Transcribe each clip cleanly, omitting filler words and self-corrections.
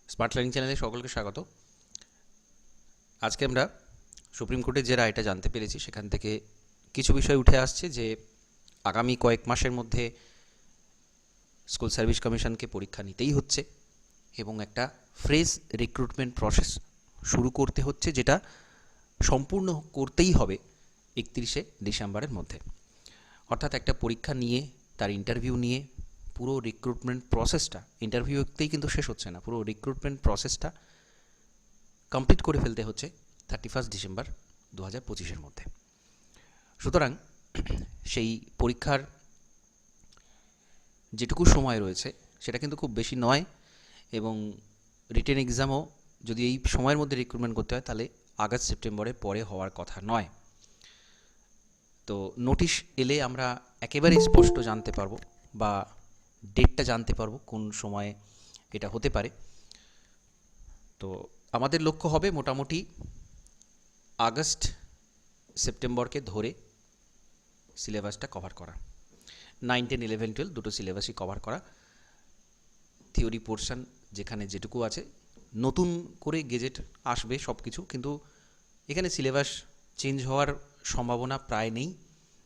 Smart learning চ্যানেলে সকলকে স্বাগত। আজকে আমরা সুপ্রিম কোর্টের যে রায়টা জানতে পেরেছি সেখান থেকে কিছু বিষয় উঠে আসছে যে আগামী কয়েক মাসের মধ্যে স্কুল সার্ভিস কমিশনকে পরীক্ষা নিতেই হচ্ছে এবং একটা ফ্রেশ রিক্রুটমেন্ট প্রসেস শুরু করতে হচ্ছে, যেটা সম্পূর্ণ করতেই হবে 31শে ডিসেম্বরের মধ্যে। অর্থাৎ একটা পরীক্ষা নিয়ে তার ইন্টারভিউ নিয়ে পুরো রিক্রুটমেন্ট প্রসেসটা, ইন্টারভিউতেই কিন্তু শেষ হচ্ছে না, পুরো রিক্রুটমেন্ট প্রসেসটা কমপ্লিট করে ফেলতে হচ্ছে 31 ডিসেম্বর 2025-এর মধ্যে। সুতরাং সেই পরীক্ষার যেটুকু সময় রয়েছে সেটা কিন্তু খুব বেশি নয়, এবং রিটেন এক্সামও যদি এই সময়ের মধ্যে রিক্রুটমেন্ট করতে হয় তাহলে আগস্ট সেপ্টেম্বরের পরে হওয়ার কথা নয়। তো নোটিশ এলে আমরা একেবারে স্পষ্ট জানতে পারবো বা ডেটটা জানতে পারবো কোন সময়ে এটা হতে পারে। তো আমাদের লক্ষ্য হবে মোটামুটি আগস্ট সেপ্টেম্বরকে ধরে সিলেবাসটা কভার করা, 9, 10, 11, 12 দুটো সিলেবাসই কভার করা। থিওরি পোর্শন যেখানে যেটুকু আছে, নতুন করে গেজেট আসবে সব কিছু, কিন্তু এখানে সিলেবাস চেঞ্জ হওয়ার সম্ভাবনা প্রায় নেই,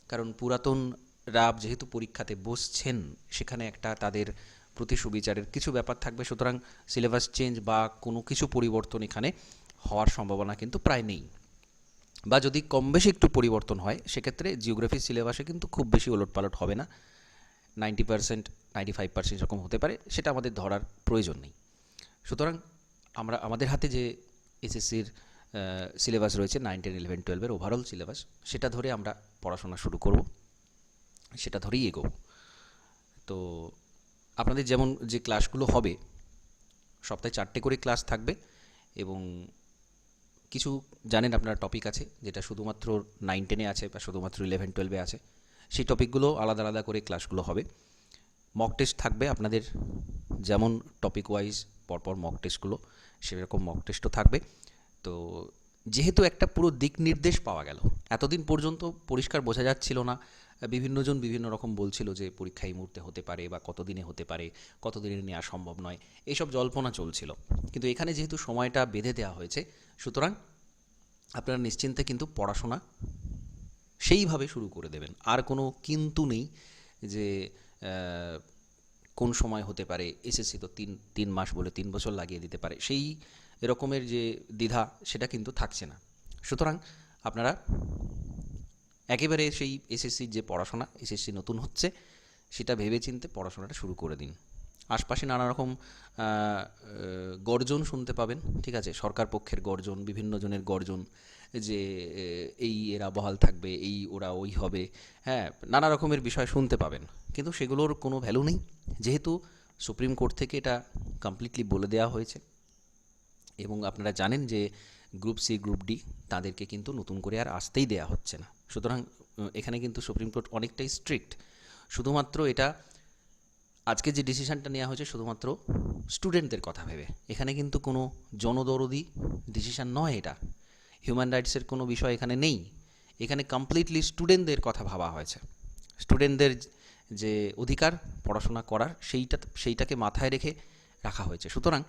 কারণ পুরাতনরা যেহেতু পরীক্ষাতে বসছেন সেখানে একটা তাদের প্রতি সুবিচারের কিছু ব্যাপার থাকবে। সুতরাং সিলেবাস চেঞ্জ বা কোনো কিছু পরিবর্তন এখানে হওয়ার সম্ভাবনা কিন্তু প্রায় নেই, বা যদি কম বেশি একটু পরিবর্তন হয় সেক্ষেত্রে জিওগ্রাফি সিলেবাসে কিন্তু খুব বেশি ওলটপালট হবে না, 90%, 95% এরকম হতে পারে, সেটা আমাদের ধরার প্রয়োজন নেই। সুতরাং আমরা আমাদের হাতে যে এসএসসির সিলেবাস রয়েছে 9, 10, 11, 12-এর ওভারঅল সিলেবাস, সেটা ধরে আমরা পড়াশোনা শুরু করব, সেটা ধরেই এগোবো। তো আপনাদের যেমন যে ক্লাসগুলো হবে, সপ্তাহে 4টে করে ক্লাস থাকবে, এবং কিছু জানেন আপনারা টপিক আছে যেটা শুধুমাত্র 9, 10-এ আছে বা শুধুমাত্র 11, 12-এ আছে, সেই টপিকগুলো আলাদা আলাদা করে ক্লাসগুলো হবে। মক টেস্ট থাকবে আপনাদের, যেমন টপিক ওয়াইজ পরপর মক টেস্টগুলো, সেরকম মক টেস্টও থাকবে। তো যেহেতু একটা পুরো দিক নির্দেশ পাওয়া গেল, এতদিন পর্যন্ত পরিষ্কার বোঝা যাচ্ছিল না, বিভিন্নজন বিভিন্ন রকম বলছিল যে পরীক্ষা এই মুহূর্তে হতে পারে বা কতদিনে হতে পারে, কতদিনে নেওয়া সম্ভব নয়, এইসব জল্পনা চলছিল। কিন্তু এখানে যেহেতু সময়টা বেঁধে দেওয়া হয়েছে, সুতরাং আপনারা নিশ্চিন্তে কিন্তু পড়াশোনা সেইভাবে শুরু করে দেবেন। আর কোনো কিন্তু নেই যে কোন সময় হতে পারে, এসএসসি তো 3 মাস বলে 3 বছর লাগিয়ে দিতে পারে, সেই এরকমের যে দ্বিধা সেটা কিন্তু থাকছে না। সুতরাং আপনারা একেবারে সেই এসএসসির যে পড়াশোনা, এসএসসি নতুন হচ্ছে সেটা ভেবেচিন্তে পড়াশোনাটা শুরু করে দিন। আশপাশে নানা রকম গর্জন শুনতে পাবেন, ঠিক আছে, সরকার পক্ষের গর্জন, বিভিন্ন জনের গর্জন, যে এই এরা বহাল থাকবে, এই ওরা ওই হবে, হ্যাঁ, নানা রকমের বিষয় শুনতে পাবেন, কিন্তু সেগুলোর কোনো ভ্যালু নেই, যেহেতু সুপ্রিম কোর্ট থেকে এটা কমপ্লিটলি বলে দেওয়া হয়েছে। এবং আপনারা জানেন যে গ্রুপ সি, গ্রুপ ডি তাদেরকে কিন্তু নতুন করে আর আসতেই দেওয়া হচ্ছে না। সুতরাং এখানে কিন্তু সুপ্রিম কোর্ট অনেকটাই স্ট্রিক্ট। শুধুমাত্র এটা আজকে যে ডিসিশানটা নেওয়া হয়েছে শুধুমাত্র স্টুডেন্টদের কথা ভেবে, এখানে কিন্তু কোনো জনদরদি ডিসিশান নয়, এটা হিউম্যান রাইটসের কোনো বিষয় এখানে নেই, এখানে কমপ্লিটলি স্টুডেন্টদের কথা ভাবা হয়েছে। স্টুডেন্টদের যে অধিকার পড়াশোনা করার, সেইটাকে মাথায় রেখে রাখা হয়েছে। সুতরাং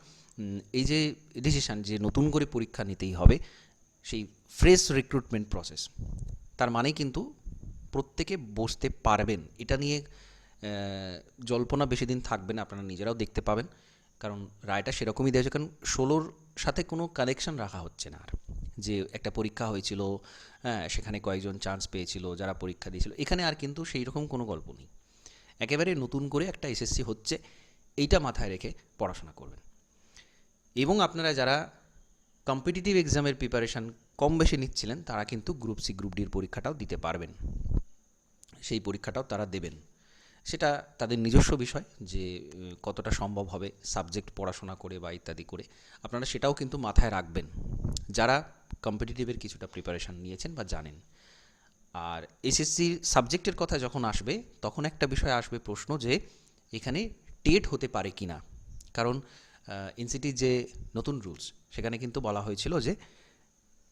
এই যে ডিসিশান যে নতুন করে পরীক্ষা নিতেই হবে, সেই ফ্রেশ রিক্রুটমেন্ট প্রসেস, তার মানে কিন্তু প্রত্যেকে বসতে পারবেন, এটা নিয়ে জল্পনা বেশি দিন থাকবে না, আপনারা নিজেরাও দেখতে পাবেন, কারণ রায়টা সেরকমই দেওয়া হয়েছে। কারণ 16-র সাথে কোনো কানেকশন রাখা হচ্ছে না আর, যে একটা পরীক্ষা হয়েছিল, হ্যাঁ, সেখানে কয়েকজন চান্স পেয়েছিল যারা পরীক্ষা দিয়েছিল, এখানে আর কিন্তু সেই রকম কোনো গল্প নেই। একেবারে নতুন করে একটা এসএসসি হচ্ছে, এইটা মাথায় রেখে পড়াশোনা করবেন। এবং আপনারা যারা কম্পিটিটিভ এক্সামের প্রিপারেশান কম বেশি নিচ্ছিলেন, তারা কিন্তু গ্রুপ সি, গ্রুপ ডির পরীক্ষাটাও দিতে পারবেন, সেই পরীক্ষাটাও তারা দেবেন। সেটা তাদের নিজস্ব বিষয় যে কতটা সম্ভব হবে সাবজেক্ট পড়াশোনা করে বা ইত্যাদি করে, আপনারা সেটাও কিন্তু মাথায় রাখবেন যারা কম্পিটিটিভের কিছুটা প্রিপারেশান নিয়েছেন বা জানেন। আর এসএসসির সাবজেক্টের কথা যখন আসবে, তখন একটা বিষয় আসবে প্রশ্ন, যে এখানে টেট হতে পারে কি না। কারণ এনসিটির যে নতুন রুলস, সেখানে কিন্তু বলা হয়েছিল যে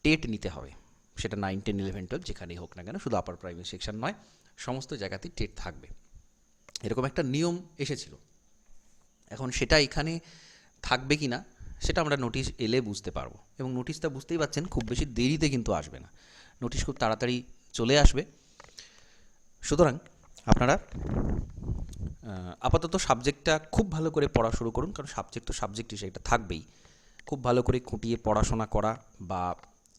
টেট নিতে হবে, সেটা 9, 10, 11, 12 যেখানেই হোক না কেন, শুধু আপার প্রাইমারি সেকশন নয়, সমস্ত জায়গাতেই টেট থাকবে, এরকম একটা নিয়ম এসেছিল। এখন সেটা এখানে থাকবে কি না সেটা আমরা নোটিশ এলে বুঝতে পারবো, এবং নোটিশটা বুঝতেই পারছেন খুব বেশি দেরিতে কিন্তু আসবে না, নোটিশ খুব তাড়াতাড়ি চলে আসবে। সুতরাং আপনারা আপাতত সাবজেক্টটা খুব ভালো করে পড়া শুরু করুন, কারণ সাবজেক্ট তো সাবজেক্টই, সেটা থাকবেই। খুব ভালো করে খুঁটিয়ে পড়াশোনা করা, বা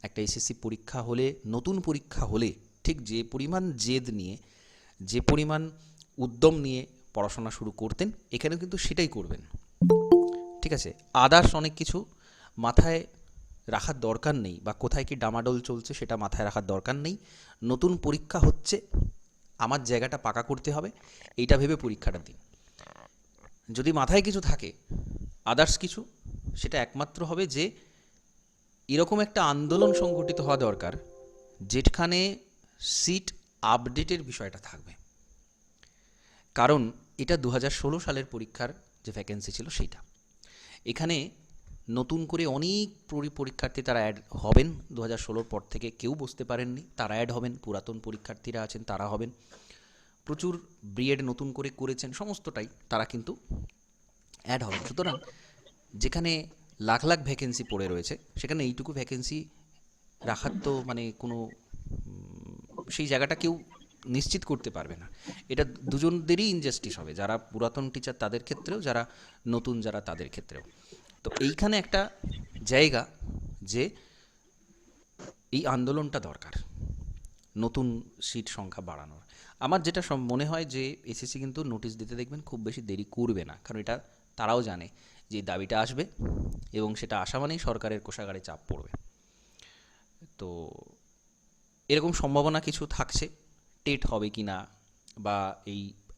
একটা এসএসসি পরীক্ষা হলে, নতুন পরীক্ষা হলে ঠিক যে পরিমাণ জেদ নিয়ে, যে পরিমাণ উদ্যম নিয়ে পড়াশোনা শুরু করতেন, এখানেও কিন্তু সেটাই করবেন। ঠিক আছে, আদার্স অনেক কিছু মাথায় রাখার দরকার নেই, বা কোথায় কি ডামাডোল চলছে সেটা মাথায় রাখার দরকার নেই। নতুন পরীক্ষা হচ্ছে, আমার জায়গাটা পাকা করতে হবে, এইটা ভেবে পরীক্ষাটা দিন। যদি মাথায় কিছু থাকে আদার্স কিছু, সেটা একমাত্র হবে যে এরকম একটা আন্দোলন সংগঠিত হওয়া দরকার যেখানে সিট আপডেটের বিষয়টা থাকবে। কারণ এটা 2016 সালের পরীক্ষার যে ভ্যাকেন্সি ছিল সেইটা, এখানে নতুন করে অনেক পরীক্ষার্থী তারা অ্যাড হবেন। 2016 পর থেকে কেউ বসতে পারেননি, তারা অ্যাড হবেন। পুরাতন পরীক্ষার্থীরা আছেন তারা হবেন। প্রচুর বিএড নতুন করে করেছেন, সমস্তটাই তারা কিন্তু অ্যাড হবেন। সুতরাং যেখানে লাখ লাখ ভ্যাকেন্সি পড়ে রয়েছে, সেখানে এইটুকু ভ্যাকেন্সি রাখার তো মানে কোনো সেই জায়গাটা কেউ নিশ্চিত করতে পারবে না। এটা দুজনদেরই ইনজাস্টিস হবে, যারা পুরাতন টিচার তাদের ক্ষেত্রেও, যারা নতুন যারা তাদের ক্ষেত্রেও। তো এইখানে একটা জায়গা যে এই আন্দোলনটা দরকার, নতুন সিট সংখ্যা বাড়ানোর। আমার যেটা মনে হয় যে এসএসসি কিন্তু নোটিশ দিতে দেখবেন খুব বেশি দেরি করবে না, কারণ এটা তারাও জানে যে দাবিটা আসবে, এবং সেটা আসা মানেই সরকারের কোষাগারে চাপ পড়বে। তো এরকম সম্ভাবনা কিছু থাকছে, টেট হবে কি না, বা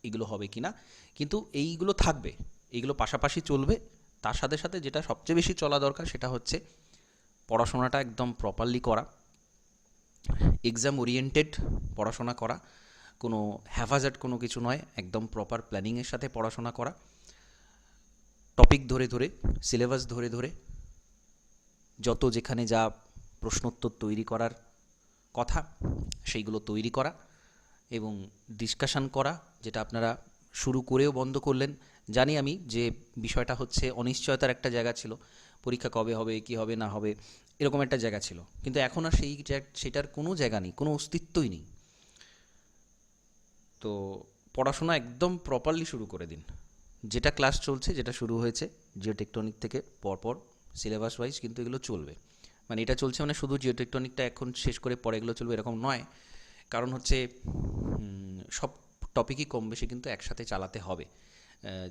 এইগুলো হবে কি না, কিন্তু এইগুলো থাকবে, এইগুলো পাশাপাশি চলবে। তার সাথে সাথে যেটা সবচেয়ে বেশি চলা দরকার সেটা হচ্ছে পড়াশোনাটা একদম প্রপারলি করা, এক্সাম ওরিয়েন্টেড পড়াশোনা করা, কোনো হ্যাফাজার্ড কোনো কিছু নয়, একদম প্রপার প্ল্যানিংয়ের সাথে পড়াশোনা করা, টপিক ধরে ধরে, সিলেবাস ধরে ধরে, যত যেখানে যা প্রশ্নোত্তর তৈরি করার কথা সেইগুলো তৈরি করা, এবং ডিসকাশান করা, যেটা আপনারা শুরু করেও বন্ধ করলেন। জানি আমি যে বিষয়টা হচ্ছে অনিশ্চয়তার একটা জায়গা ছিল, পরীক্ষা কবে হবে, কি হবে না হবে, এরকম একটা জায়গা ছিল, কিন্তু এখন আর সেটার কোনো জায়গা নেই, কোনো অস্তিত্বই নেই। তো পড়াশোনা একদম প্রপারলি শুরু করে দিন। যেটা ক্লাস চলছে, যেটা শুরু হয়েছে জিওটেকটনিক থেকে পরপর সিলেবাস ওয়াইজ কিন্তু এগুলো চলবে। মানে এটা চলছে মানে শুধু জিওটেকটনিকটা এখন শেষ করে পরে এগুলো চলবে এরকম নয়, কারণ হচ্ছে সব টপিকই কম বেশি কিন্তু একসাথে চালাতে হবে,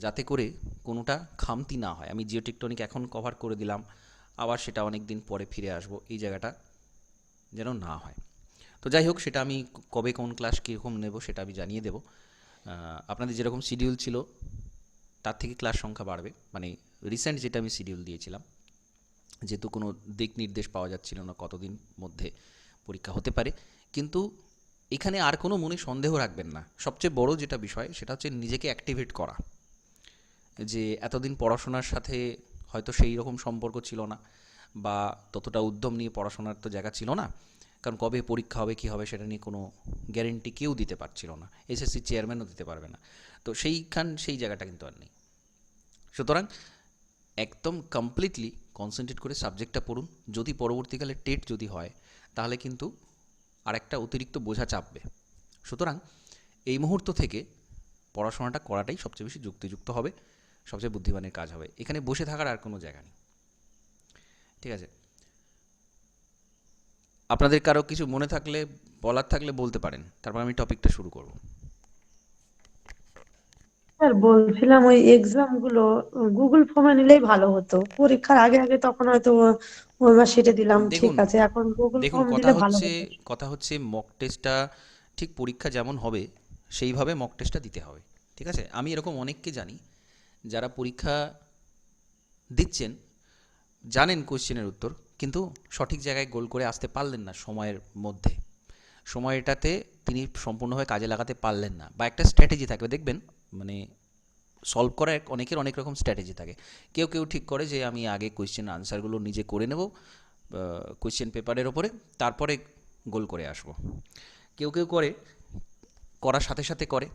যাতে করে কোনোটা খামতি না হয়। আমি জিওটেকটনিক এখন কভার করে দিলাম, আবার সেটা অনেক দিন পরে ফিরে আসবো, এই জায়গাটা যেন না হয়। তো যাই হোক, সেটা আমি কবে কোন ক্লাস কীরকম নেব সেটা আমি জানিয়ে দেবো। আপনাদের যেরকম শিডিউল ছিল তার থেকে ক্লাস সংখ্যা বাড়বে, মানে রিসেন্ট যেটা আমি শিডিউল দিয়েছিলাম, যেহেতু কোনো দিক নির্দেশ পাওয়া যাচ্ছিল না কতদিন মধ্যে পরীক্ষা হতে পারে। কিন্তু এখানে আর কোনো মনে সন্দেহ রাখবেন না, সবচেয়ে বড় যেটা বিষয় সেটা হচ্ছে নিজেকে অ্যাক্টিভেট করা। যে এতদিন পড়াশোনার সাথে হয়তো সেই রকম সম্পর্ক ছিল না, বা ততটা উদ্যম নিয়ে পড়াশোনার তো জায়গা ছিল না, কারণ কবে পরীক্ষা হবে কী হবে সেটা নিয়ে কোনো গ্যারেন্টি কেউ দিতে পারছিল না, এসএসসি চেয়ারম্যানও দিতে পারবে না। তো সেই জায়গাটা কিন্তু আর নেই। সুতরাং একদম কমপ্লিটলি কনসেন্ট্রেট করে সাবজেক্টটা পড়ুন। যদি পরবর্তীকালে টেট যদি হয় তাহলে কিন্তু আরেকটা অতিরিক্ত বোঝা চাপবে। সুতরাং এই মুহূর্ত থেকে পড়াশোনাটা করাটাই সবচেয়ে বেশি যুক্তিযুক্ত হবে, সবচেয়ে বুদ্ধিমানের কাজ হবে। এখানে বসে থাকার আর কোনো জায়গা নেই। ঠিক আছে, আপনাদের কারো কিছু মনে থাকলে, বলার থাকলে বলতে পারেন, তারপর আমি টপিকটা শুরু করব। স্যার বলছিলাম ওই এক্সাম গুলো গুগল ফর্মে নিলেই ভালো হতো পরীক্ষার আগে আগে, তখন হয়তো ওই মার্কশিটে দিলাম, ঠিক দেখুন আছে, এখন গুগল দেখুন ফর্ম কথা দিলে ভালো হচ্ছে হতো। কথা হচ্ছে মক টেস্টটা ঠিক পরীক্ষা যেমন হবে সেইভাবে মক টেস্টটা দিতে হবে। ঠিক আছে, আমি এরকম অনেককে জানি যারা পরীক্ষা দিচ্ছেন, জানেন কোশ্চেনের উত্তর, কিন্তু সঠিক জায়গায় গোল করে আসতে পারলেন না সময়ের মধ্যে, সময়টাতে তিনি সম্পূর্ণভাবে কাজে লাগাতে পারলেন না, বা একটা স্ট্র্যাটেজি থাকবে দেখবেন, মানে সলভ করার অনেকের অনেক রকম স্ট্র্যাটেজি থাকে। কেউ কেউ ঠিক করে যে আমি আগে কোয়েশ্চেন আনসারগুলো নিজে করে নেব কোয়েশ্চেন পেপারের ওপরে, তারপরে গোল করে আসব। কেউ কেউ করার সাথে সাথে করে,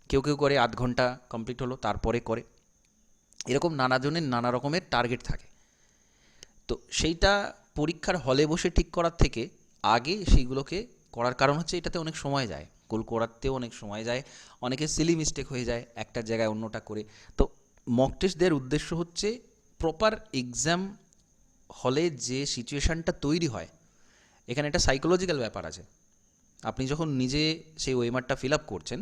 কেউ কেউ করে আধ ঘন্টা কমপ্লিট হলো তারপরে করে, এরকম নানা জনের নানা রকমের টার্গেট থাকে। তো সেইটা পরীক্ষার হলে বসে ঠিক করার থেকে আগে সেইগুলোকে করার কারণ হচ্ছে এটাতে অনেক সময় যায়, গোল করাতেও অনেক সময় যায়, অনেকে সিলি মিস্টেক হয়ে যায় একটা জায়গায় অন্যটা করে। তো মক টেস্ট দেওয়ার উদ্দেশ্য হচ্ছে প্রপার এক্সাম হলে যে সিচুয়েশানটা তৈরি হয়, এখানে একটা সাইকোলজিক্যাল ব্যাপার আছে। আপনি যখন নিজে সেই ওয়েমারটা ফিল আপ করছেন,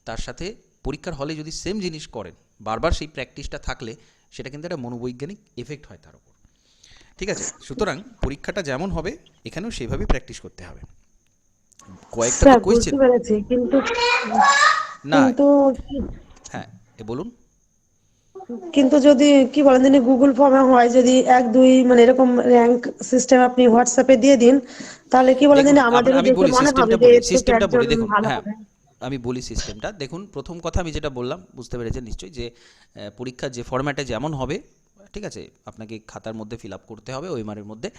তার সাথে পরীক্ষার হলে যদি সেম জিনিস করেন, বারবার সেই প্র্যাকটিসটা থাকলে সেটা কিন্তু একটা মনোবৈজ্ঞানিক এফেক্ট হয় তার উপর। ঠিক আছে, সুতরাং পরীক্ষাটা যেমন হবে এখানেও সেইভাবে প্র্যাকটিস করতে হবে। কয়েকটা তো স্যার বুঝতে কোয়েশ্চেন পেরেছি, কিন্তু না। কিন্তু হ্যাঁ, বলুন। কিন্তু যদি কি বলেন তিনি গুগল ফর্মে হয়, যদি 1 2 মানে এরকম র্যাঙ্ক সিস্টেম আপনি হোয়াটসঅ্যাপে দিয়ে দিন, তাহলে কি বলেন দেখুন তিনি আমাদেরও আমি দেখে বলি মনে হবে সিস্টেমটা, যে বলি এর থেকে সিস্টেমটা একজন বলি দেখুন। ভালো হ্যাঁ, হবে। আমি বলি সিস্টেমটা। দেখুন, প্রথম কথা আমি যেটা বললাম বুঝতে পেরেছেন নিশ্চয়ই, যে পরীক্ষা যে ফরম্যাটে যেমন হবে, ঠিক আছে, আপনাকে খাতার মধ্যে ফিল আপ করতে হবে ওয়েমারের মধ্যে,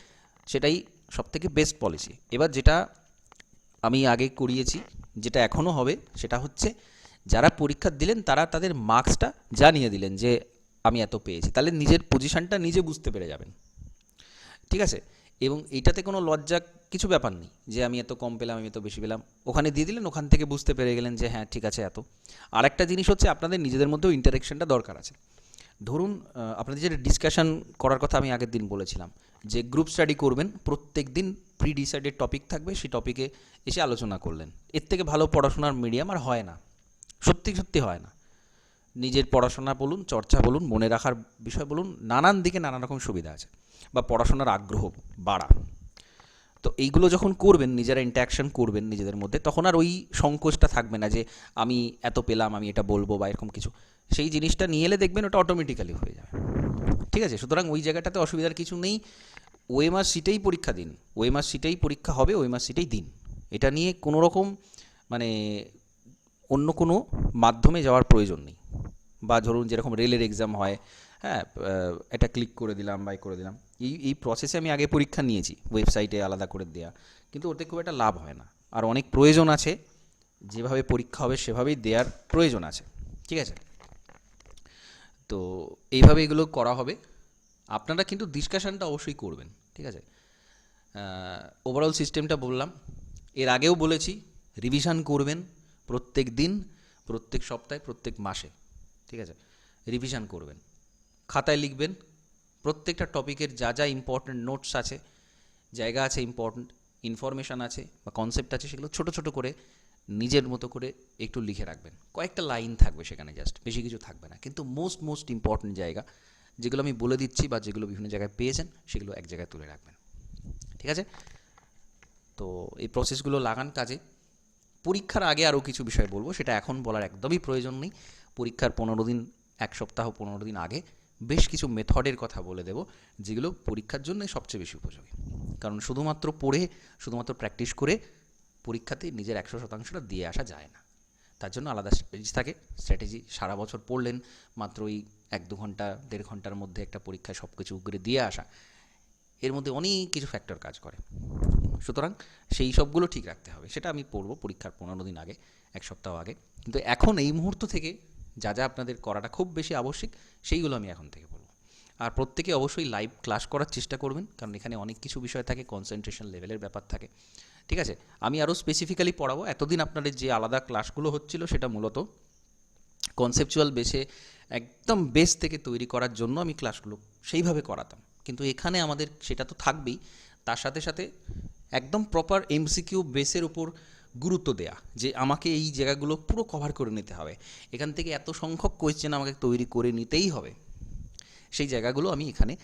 সেটাই সবথেকে বেস্ট পলিসি। এবার যেটা আমি আগে করিয়েছি, যেটা এখনও হবে, সেটা হচ্ছে যারা পরীক্ষা দিলেন তারা তাদের মার্কসটা জানিয়ে দিলেন যে আমি এত পেয়েছি, তাহলে নিজের পজিশনটা নিজে বুঝতে পেরে যাবেন। ঠিক আছে, এবং এইটাতে কোনো লজ্জা কিছু ব্যাপার নেই যে আমি এত কম পেলাম, আমি এত বেশি পেলাম, ওখানে দিয়ে দিলেন, ওখান থেকে বুঝতে পেরে গেলেন যে হ্যাঁ ঠিক আছে এত। আর একটা জিনিস হচ্ছে আপনাদের নিজেদের মধ্যেও ইন্টারেকশনটা দরকার আছে। ধরুন আপনাদের যেটা ডিসকাশন করার কথা আমি আগের দিন বলেছিলাম, যে গ্রুপ স্টাডি করবেন, প্রত্যেক দিন প্রি ডিসাইডেড টপিক থাকবে, সেই টপিকে এসে আলোচনা করলেন। এর থেকে ভালো পড়াশোনার মিডিয়াম আর হয় না, সত্যি সত্যি হয় না। নিজের পড়াশোনা বলুন, চর্চা বলুন, মনে রাখার বিষয় বলুন, নানান দিকে নানা রকম সুবিধা আছে, বা পড়াশোনার আগ্রহ বাড়া। তো এইগুলো যখন করবেন, নিজেরা ইন্টারাকশন করবেন নিজেদের মধ্যে, তখন আর ওই সংকোচটা থাকবে না যে আমি এত পেলাম, আমি এটা বলবো বা এরকম কিছু। সেই জিনিসটা নিয়ে এলে দেখবেন ওটা অটোমেটিক্যালি হয়ে যাবে। ঠিক আছে, সুতরাং ওই জায়গাটাতে অসুবিধার কিছু নেই। ওএমআর সিটেই পরীক্ষা দিন, ওএমআর সিটেই পরীক্ষা হবে, ওএমআর সিটেই দিন। এটা নিয়ে কোনো রকম মানে অন্য কোনো মাধ্যমে যাওয়ার প্রয়োজন নেই। বা ধরুন যেরকম রেলের এক্সাম হয়, হ্যাঁ, এটা ক্লিক করে দিলাম বা করে দিলাম, এই প্রসেসে আমি আগে পরীক্ষা নিয়েছি, ওয়েবসাইটে আলাদা করে দেওয়া, কিন্তু ওতে খুব একটা লাভ হয় না। আর অনেক প্রয়োজন আছে, যেভাবে পরীক্ষা হবে সেভাবেই দেওয়ার প্রয়োজন আছে। ঠিক আছে, তো এইভাবে এগুলো করা হবে। আপনারা কিন্তু ডিসকাশনটা অবশ্যই করবেন। ঠিক আছে, ওভারঅল সিস্টেমটা বললাম, এর আগেও বলেছি, রিভিশন করবেন প্রত্যেক দিন, প্রত্যেক সপ্তাহে, প্রত্যেক মাসে। ঠিক আছে, রিভিশন করবেন, খাতায় লিখবেন প্রত্যেকটা টপিকের যা যা ইম্পর্ট্যান্ট নোটস আছে, জায়গা আছে, ইম্পর্ট্যান্ট ইনফরমেশান আছে বা কনসেপ্ট আছে, সেগুলো ছোটো ছোটো করে নিজের মতো করে একটু লিখে রাখবেন। কয়েকটা লাইন থাকবে সেখানে, জাস্ট, বেশি কিছু থাকবে না, কিন্তু মোস্ট ইম্পর্ট্যান্ট জায়গা যেগুলো আমি বলে দিচ্ছি বা যেগুলো বিভিন্ন জায়গায় পেয়েছেন, সেগুলো এক জায়গায় তুলে রাখবেন। ঠিক আছে, তো এই প্রসেসগুলো লাগান কাজে। পরীক্ষার আগে আরও কিছু বিষয় বলবো, সেটা এখন বলার একদমই প্রয়োজন নেই। পরীক্ষার 15 দিন, 1 সপ্তাহ 15 দিন আগে বেশ কিছু মেথডের কথা বলে দেব, যেগুলো পরীক্ষার জন্য সবচেয়ে বেশি উপযোগী। কারণ শুধুমাত্র পড়ে, শুধুমাত্র প্র্যাকটিস করে পরীক্ষাতে নিজের 100%টা দিয়ে আসা যায় না। তার জন্য আলাদা স্ট্র্যাটেজি থাকে। স্ট্র্যাটেজি সারা বছর পড়লেন, মাত্র ওই 1 2 ঘন্টা 1.5 ঘন্টার মধ্যে একটা পরীক্ষায় সব কিছু করে দিয়ে আসা, এর মধ্যে অনেক কিছু ফ্যাক্টর কাজ করে। সুতরাং সেই সবগুলো ঠিক রাখতে হবে। সেটা আমি পড়ব পরীক্ষার 15 দিন আগে, 1 সপ্তাহ আগে। কিন্তু এখন এই মুহূর্ত থেকে যা যা আপনাদের করাটা খুব বেশি আবশ্যিক, সেইগুলো আমি এখন থেকে বলবো। আর প্রত্যেকে অবশ্যই লাইভ ক্লাস করার চেষ্টা করবেন, কারণ এখানে অনেক কিছু বিষয় থাকে, কনসেন্ট্রেশন লেভেলের ব্যাপার থাকে। ঠিক আছে, আমি আরও স্পেসিফিক্যালি পড়াবো। এতদিন আপনাদের যে আলাদা ক্লাসগুলো হচ্ছিল, সেটা মূলত কনসেপচুয়াল বেসে একদম বেস থেকে তৈরি করার জন্য আমি ক্লাসগুলো সেইভাবে করাতাম। কিন্তু এখানে আমাদের সেটা তো থাকবেই, তার সাথে সাথে একদম প্রপার এমসিকিউ বেসের উপর গুরুত্ব দেয়া, যে আমাকে এই জায়গাগুলো পুরো কভার করে নিতে হবে, এখান থেকে এত সংখ্যক কোয়েশ্চেন আমাকে তৈরি করে নিতেই হবে। সেই জায়গাগুলো আমি এখানে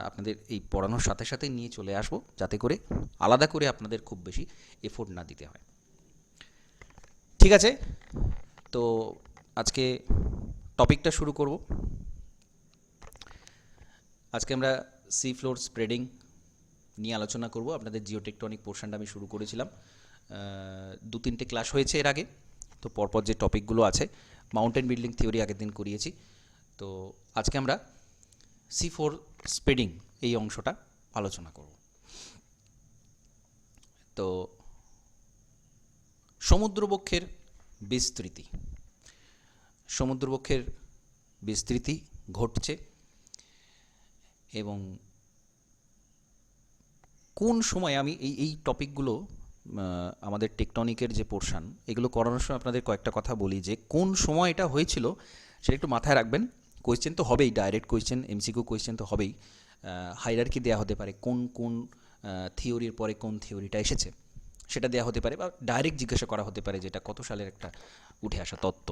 আপনাদের এই পড়ানোর সাথে সাথে নিয়ে চলে আসবো, যাতে করে আলাদা করে আপনাদের খুব বেশি এফোর্ট না দিতে হয়। ঠিক আছে, তো আজকে টপিকটা শুরু করব। আজকে আমরা সি ফ্লোর স্প্রেডিং নিয়ে আলোচনা করব। আপনাদের জিওটেকটনিক পোর্শনটা আমি শুরু করেছিলাম, 2-3টে ক্লাস হয়েছে এর আগে। তো পরপর যে টপিকগুলো আছে, মাউন্টেন বিল্ডিং থিওরি আগের দিন করিয়েছি। তো আজকে আমরা C4 স্প্রেডিং এই অংশটা আলোচনা করব। তো সমুদ্রবক্ষের বিস্তৃতি, সমুদ্রবক্ষের বিস্তৃতি ঘটছে এবং কোন সময় আমি এই টপিকগুলো আমাদের টেকটনিকের যে পোর্শন এগুলো করানোর সময় আপনাদের কয়েকটা কথা বলি যে কোন সময় এটা হয়েছিল সেটা একটু মাথায় রাখবেন। কোয়েশ্চেন তো হবেই, ডাইরেক্ট কোয়েশ্চেন, এমসিকিউ কোয়েশ্চেন তো হবেই। হাইরার্কি দেওয়া হতে পারে, কোন কোন থিওরির পরে কোন থিওরিটা এসেছে সেটা দেওয়া হতে পারে, বা ডাইরেক্ট জিজ্ঞাসা করা হতে পারে যেটা কত সালের একটা উঠে আসা তত্ত্ব।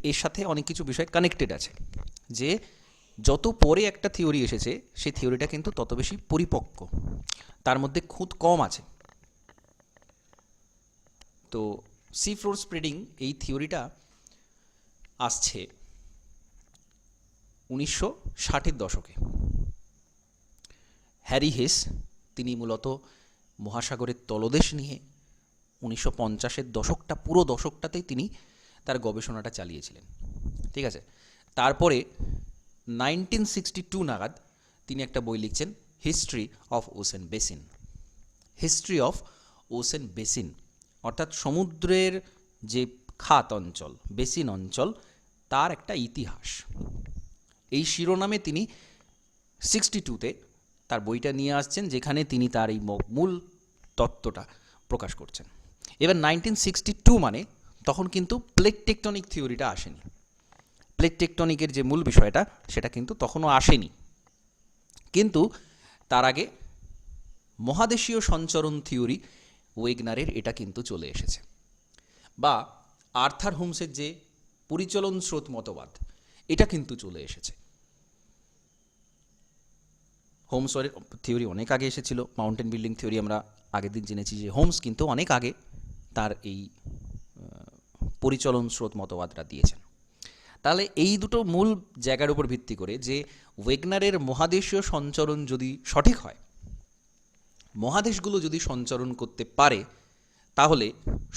এর সাথে অনেক কিছু বিষয় কানেক্টেড আছে, যে যত পরে একটা থিওরি এসেছে সেই থিওরিটা কিন্তু তত বেশি পরিপক্ক, তার মধ্যে খুঁত কম আছে। তো সি ফ্লোর স্প্রেডিং এই থিওরিটা আসছে 1960-এর দশকে। হ্যারি হেস তিনি মূলত মহাসাগরের তলদেশ নিয়ে 1950-এর দশকটা, পুরো দশকটাতেই তিনি তার গবেষণাটা চালিয়েছিলেন, ঠিক আছে। তারপরে 1962 নাগাদ তিনি একটা বই লিখছেন, history of ocean basin. History of ocean basin অর্থাৎ সমুদ্রের যে খাত অঞ্চল, বেসিন অঞ্চল, তার একটা ইতিহাস। এই শিরোনামে তিনি 62-তে তার বইটা নিয়ে আসছেন, যেখানে তিনি তার এই মূল তত্ত্বটা প্রকাশ করছেন। এবার 1962 মানে তখন কিন্তু প্লেট টেকটনিক থিওরিটা আসেনি। প্লেট টেকটনিকের যে মূল বিষয়টা সেটা কিন্তু তখনও আসেনি, কিন্তু তার আগে মহাদেশীয় সঞ্চরণ থিওরি ওয়েগনারের এটা কিন্তু চলে এসেছে, বা আর্থার হোমসের যে পরিচলন স্রোত মতবাদ এটা কিন্তু চলে এসেছে। হোমসের থিওরি অনেক আগে এসেছিল, মাউন্টেন বিল্ডিং থিওরি আমরা আগের দিন জেনেছি যে হোমস কিন্তু অনেক আগে তার এই পরিচলন স্রোত মতবাদটা দিয়েছেন। তাহলে এই দুটো মূল জায়গার উপর ভিত্তি করে যে ওয়েগনারের মহাদেশীয় সঞ্চরণ যদি সঠিক হয়, মহাদেশগুলো যদি সঞ্চরণ করতে পারে, তাহলে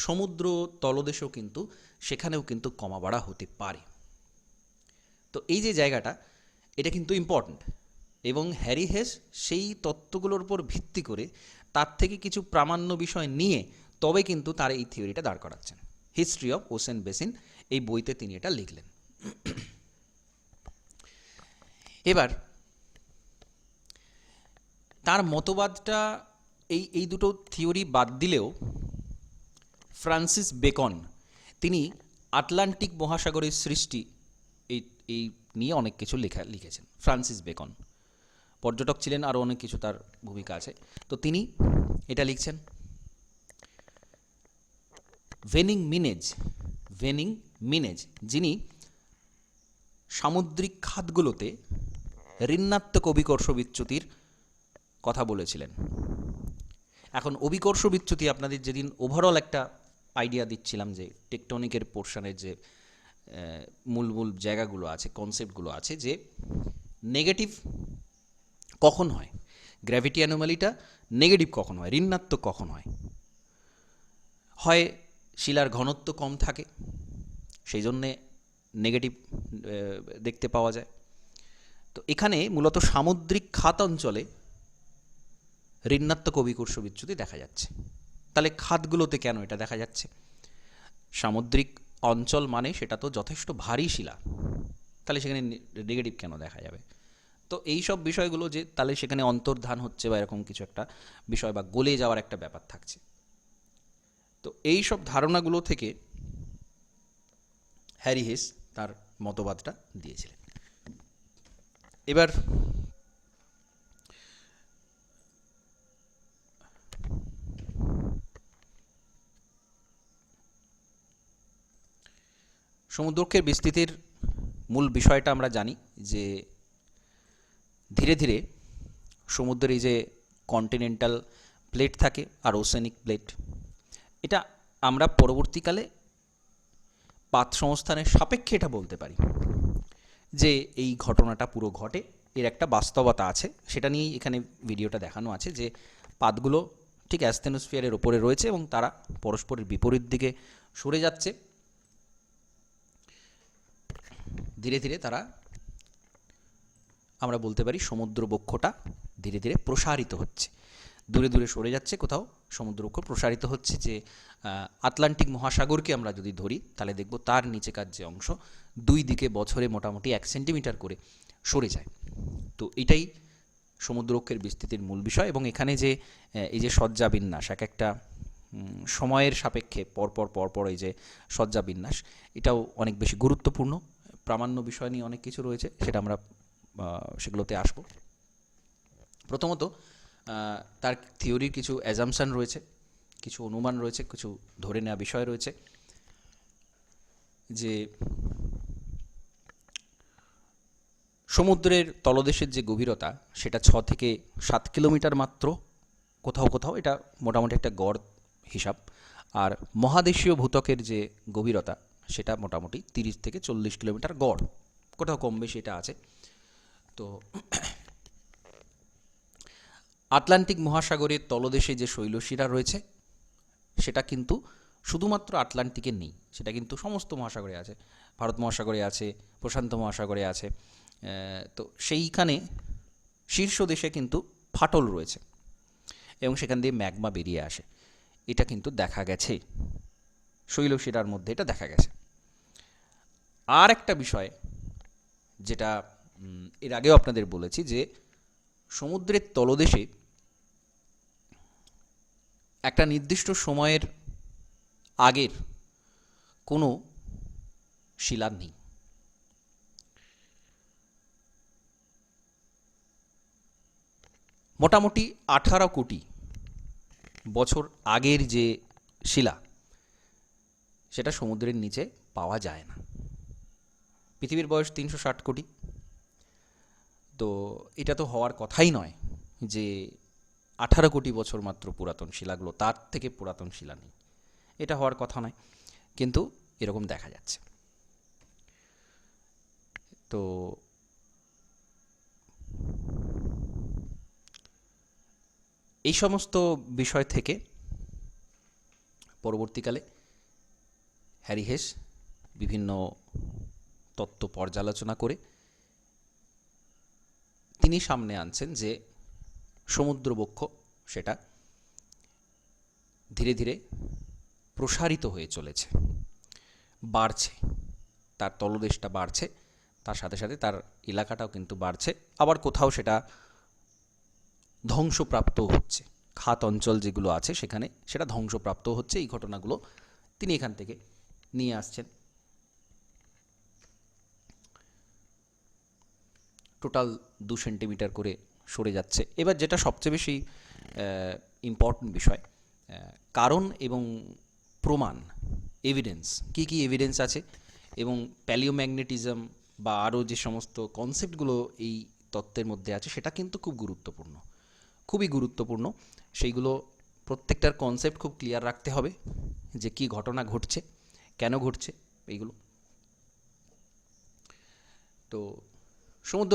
সমুদ্র তলদেশেও কিন্তু সেখানেও কিন্তু কমা বাড়া হতে পারে। তো এই যে জায়গাটা, এটা কিন্তু ইম্পর্ট্যান্ট, এবং হ্যারি হেস সেই তত্ত্বগুলোর উপর ভিত্তি করে তার থেকে কিছু প্রামাণ্য বিষয় নিয়ে তবে কিন্তু তার এই থিওরিটা দাঁড় করাচ্ছেন। হিস্ট্রি অফ ওশেন বেসিন এই বইতে তিনি এটা লিখলেন। এবার তার মতবাদটা এই দুটো থিওরি বাদ দিলেও ফ্রান্সিস বেকন তিনি আটলান্টিক মহাসাগরের সৃষ্টি এই নিয়ে অনেক কিছু লিখেছেন। ফ্রান্সিস বেকন পর্যটক ছিলেন, আরও অনেক কিছু তার ভূমিকা আছে। তো তিনি এটা লিখছেন, ভেনিং মিনেজ যিনি সামুদ্রিক খাতগুলোতে ঋণাত্মক অভিকর্ষ বিচ্যুতির কথা বলেছিলেন। এখন অভিকর্ষ বিচ্যুতি আপনাদের যেদিন ওভারঅল একটা আইডিয়া দিচ্ছিলাম যে টেকটনিকের পোর্শনের যে মূল জায়গাগুলো আছে, কনসেপ্টগুলো আছে, যে নেগেটিভ কখন হয়, গ্র্যাভিটি অ্যানোমালিটা নেগেটিভ কখন হয়, ঋণাত্মক কখন হয়। হয় শিলার ঘনত্ব কম থাকে, সেই জন্যে নেগেটিভ দেখতে পাওয়া যায়। তো এখানে মূলত সামুদ্রিক খাত অঞ্চলে ঋণাত্মক অভিকর্ষ বিচ্যুতি দেখা যাচ্ছে। তাহলে খাতগুলোতে কেন এটা দেখা যাচ্ছে? সামুদ্রিক অঞ্চল মানে সেটা তো যথেষ্ট ভারী শিলা, তাহলে সেখানে নেগেটিভ কেন দেখা যাবে? তো এই সব বিষয়গুলো, যে তাহলে সেখানে অন্তর্ধান হচ্ছে বা এরকম কিছু একটা বিষয়, বা গলে যাওয়ার একটা ব্যাপার থাকছে। তো এই সব ধারণাগুলো থেকে হ্যারি হেস তার মতবাদটা দিয়েছিলেন। এবার সমুদ্রক্ষের বিস্তৃতির মূল বিষয়টা আমরা জানি যে ধীরে ধীরে সমুদ্রের এই যে কন্টিনেন্টাল প্লেট থাকে আর ওশেনিক প্লেট, এটা আমরা পরবর্তীকালে পাত সংস্থানের সাপেক্ষে এটা বলতে পারি যে এই ঘটনাটা পুরো ঘটে, এর একটা বাস্তবতা আছে। সেটা নিয়েই এখানে ভিডিওটা দেখানো আছে, যে পাতগুলো ঠিক অ্যাসথেনোস্ফিয়ারের ওপরে রয়েছে এবং তারা পরস্পরের বিপরীত দিকে সরে যাচ্ছে। ধীরে ধীরে তারা, আমরা বলতে পারি সমুদ্র বক্ষটা ধীরে ধীরে প্রসারিত হচ্ছে, দূরে দূরে সরে যাচ্ছে, কোথাও সমুদ্র বক্ষ প্রসারিত হচ্ছে। যে আটলান্টিক মহাসাগরকে আমরা যদি ধরি, তাহলে দেখব তার নিচেকার যে অংশ দুই দিকে বছরে মোটামুটি 1 সেন্টিমিটার করে সরে যায়। তো এটাই সমুদ্রক্ষের বিস্তৃতির মূল বিষয়। এবং এখানে যে এই যে সজ্জাবিন্যাস, এক একটা সময়ের সাপেক্ষে পরপর এই যে সজ্জাবিন্যাস, এটাও অনেক বেশি গুরুত্বপূর্ণ। প্রামাণ্য বিষয় নিয়ে অনেক কিছু রয়েছে, সেটা আমরা সেগুলোতে আসব। প্রথমত তার থিওরির কিছু অ্যাজাম্পশন রয়েছে, কিছু অনুমান রয়েছে, কিছু ধরে নেওয়া বিষয় রয়েছে। যে সমুদ্রের তলদেশের যে গভীরতা, সেটা 6 থেকে 7 কিলোমিটার মাত্র, কোথাও কোথাও এটা মোটামুটি একটা গড় হিসাব। আর মহাদেশীয় ভূত্বকের যে গভীরতা, সেটা মোটামুটি 30 থেকে 40 কিলোমিটার গড়, কোথাও কম বেশি এটা আছে। তো আটলান্টিক মহাসাগরের তলদেশে যে শৈলশিরা রয়েছে, সেটা কিন্তু শুধুমাত্র আটলান্টিকে নেই, সেটা কিন্তু সমস্ত মহাসাগরে আছে। ভারত মহাসাগরে আছে, প্রশান্ত মহাসাগরে আছে। তো সেইখানে শীর্ষ দেশে কিন্তু ফাটল রয়েছে এবং সেখান দিয়ে ম্যাগমা বেরিয়ে আসে। এটা কিন্তু দেখা গেছে, শৈলশিরার মধ্যে এটা দেখা গেছে। আর একটা বিষয় যেটা এর আগেও আপনাদের বলেছি, যে সমুদ্রের তলদেশে একটা নির্দিষ্ট সময়ের আগের কোনো শিলা নেই। মোটামুটি 18 কোটি বছর আগের যে শিলা, সেটা সমুদ্রের নিচে পাওয়া যায় না। পৃথিবীর বয়স 360 কোটি। তো এটা তো হওয়ার কথাই নয় যে 18 কোটি বছর মাত্র পুরাতন শিলাগুলো, তার থেকে পুরাতন শিলা নেই, এটা হওয়ার কথা নয়, কিন্তু এরকম দেখা যাচ্ছে। তো এই সমস্ত বিষয় থেকে পরবর্তীকালে হ্যারি হেস বিভিন্ন তত্ত্ব পর্যালোচনা করে তিনি সামনে আনছেন যে সমুদ্রবক্ষ সেটা ধীরে ধীরে প্রসারিত হয়ে চলেছে, বাড়ছে, তার তলদেশটা বাড়ছে, তার সাথে সাথে তার এলাকাটাও কিন্তু বাড়ছে। আবার কোথাও সেটা ধ্বংসপ্রাপ্ত হচ্ছে, খাত অঞ্চল যেগুলো আছে সেখানে সেটা ধ্বংসপ্রাপ্ত হচ্ছে। এই ঘটনাগুলো তিনি এখান থেকে নিয়ে আসছেন। টোটাল 2 সেন্টিমিটার করে সরে যাচ্ছে। এবার যেটা সবচেয়ে বেশি ইম্পর্টেন্ট বিষয়, কারণ এবং প্রমাণ, এভিডেন্স, কী কী এভিডেন্স আছে এবং প্যালিওম্যাগনেটিজম বা আরও যে সমস্ত কনসেপ্টগুলো এই তত্ত্বের মধ্যে আছে, সেটা কিন্তু খুব গুরুত্বপূর্ণ, খুবই গুরুত্বপূর্ণ। সেইগুলো প্রত্যেকটার কনসেপ্ট খুব ক্লিয়ার রাখতে হবে, যে কী ঘটনা ঘটছে, কেন ঘটছে এইগুলো। তো সমুদ্র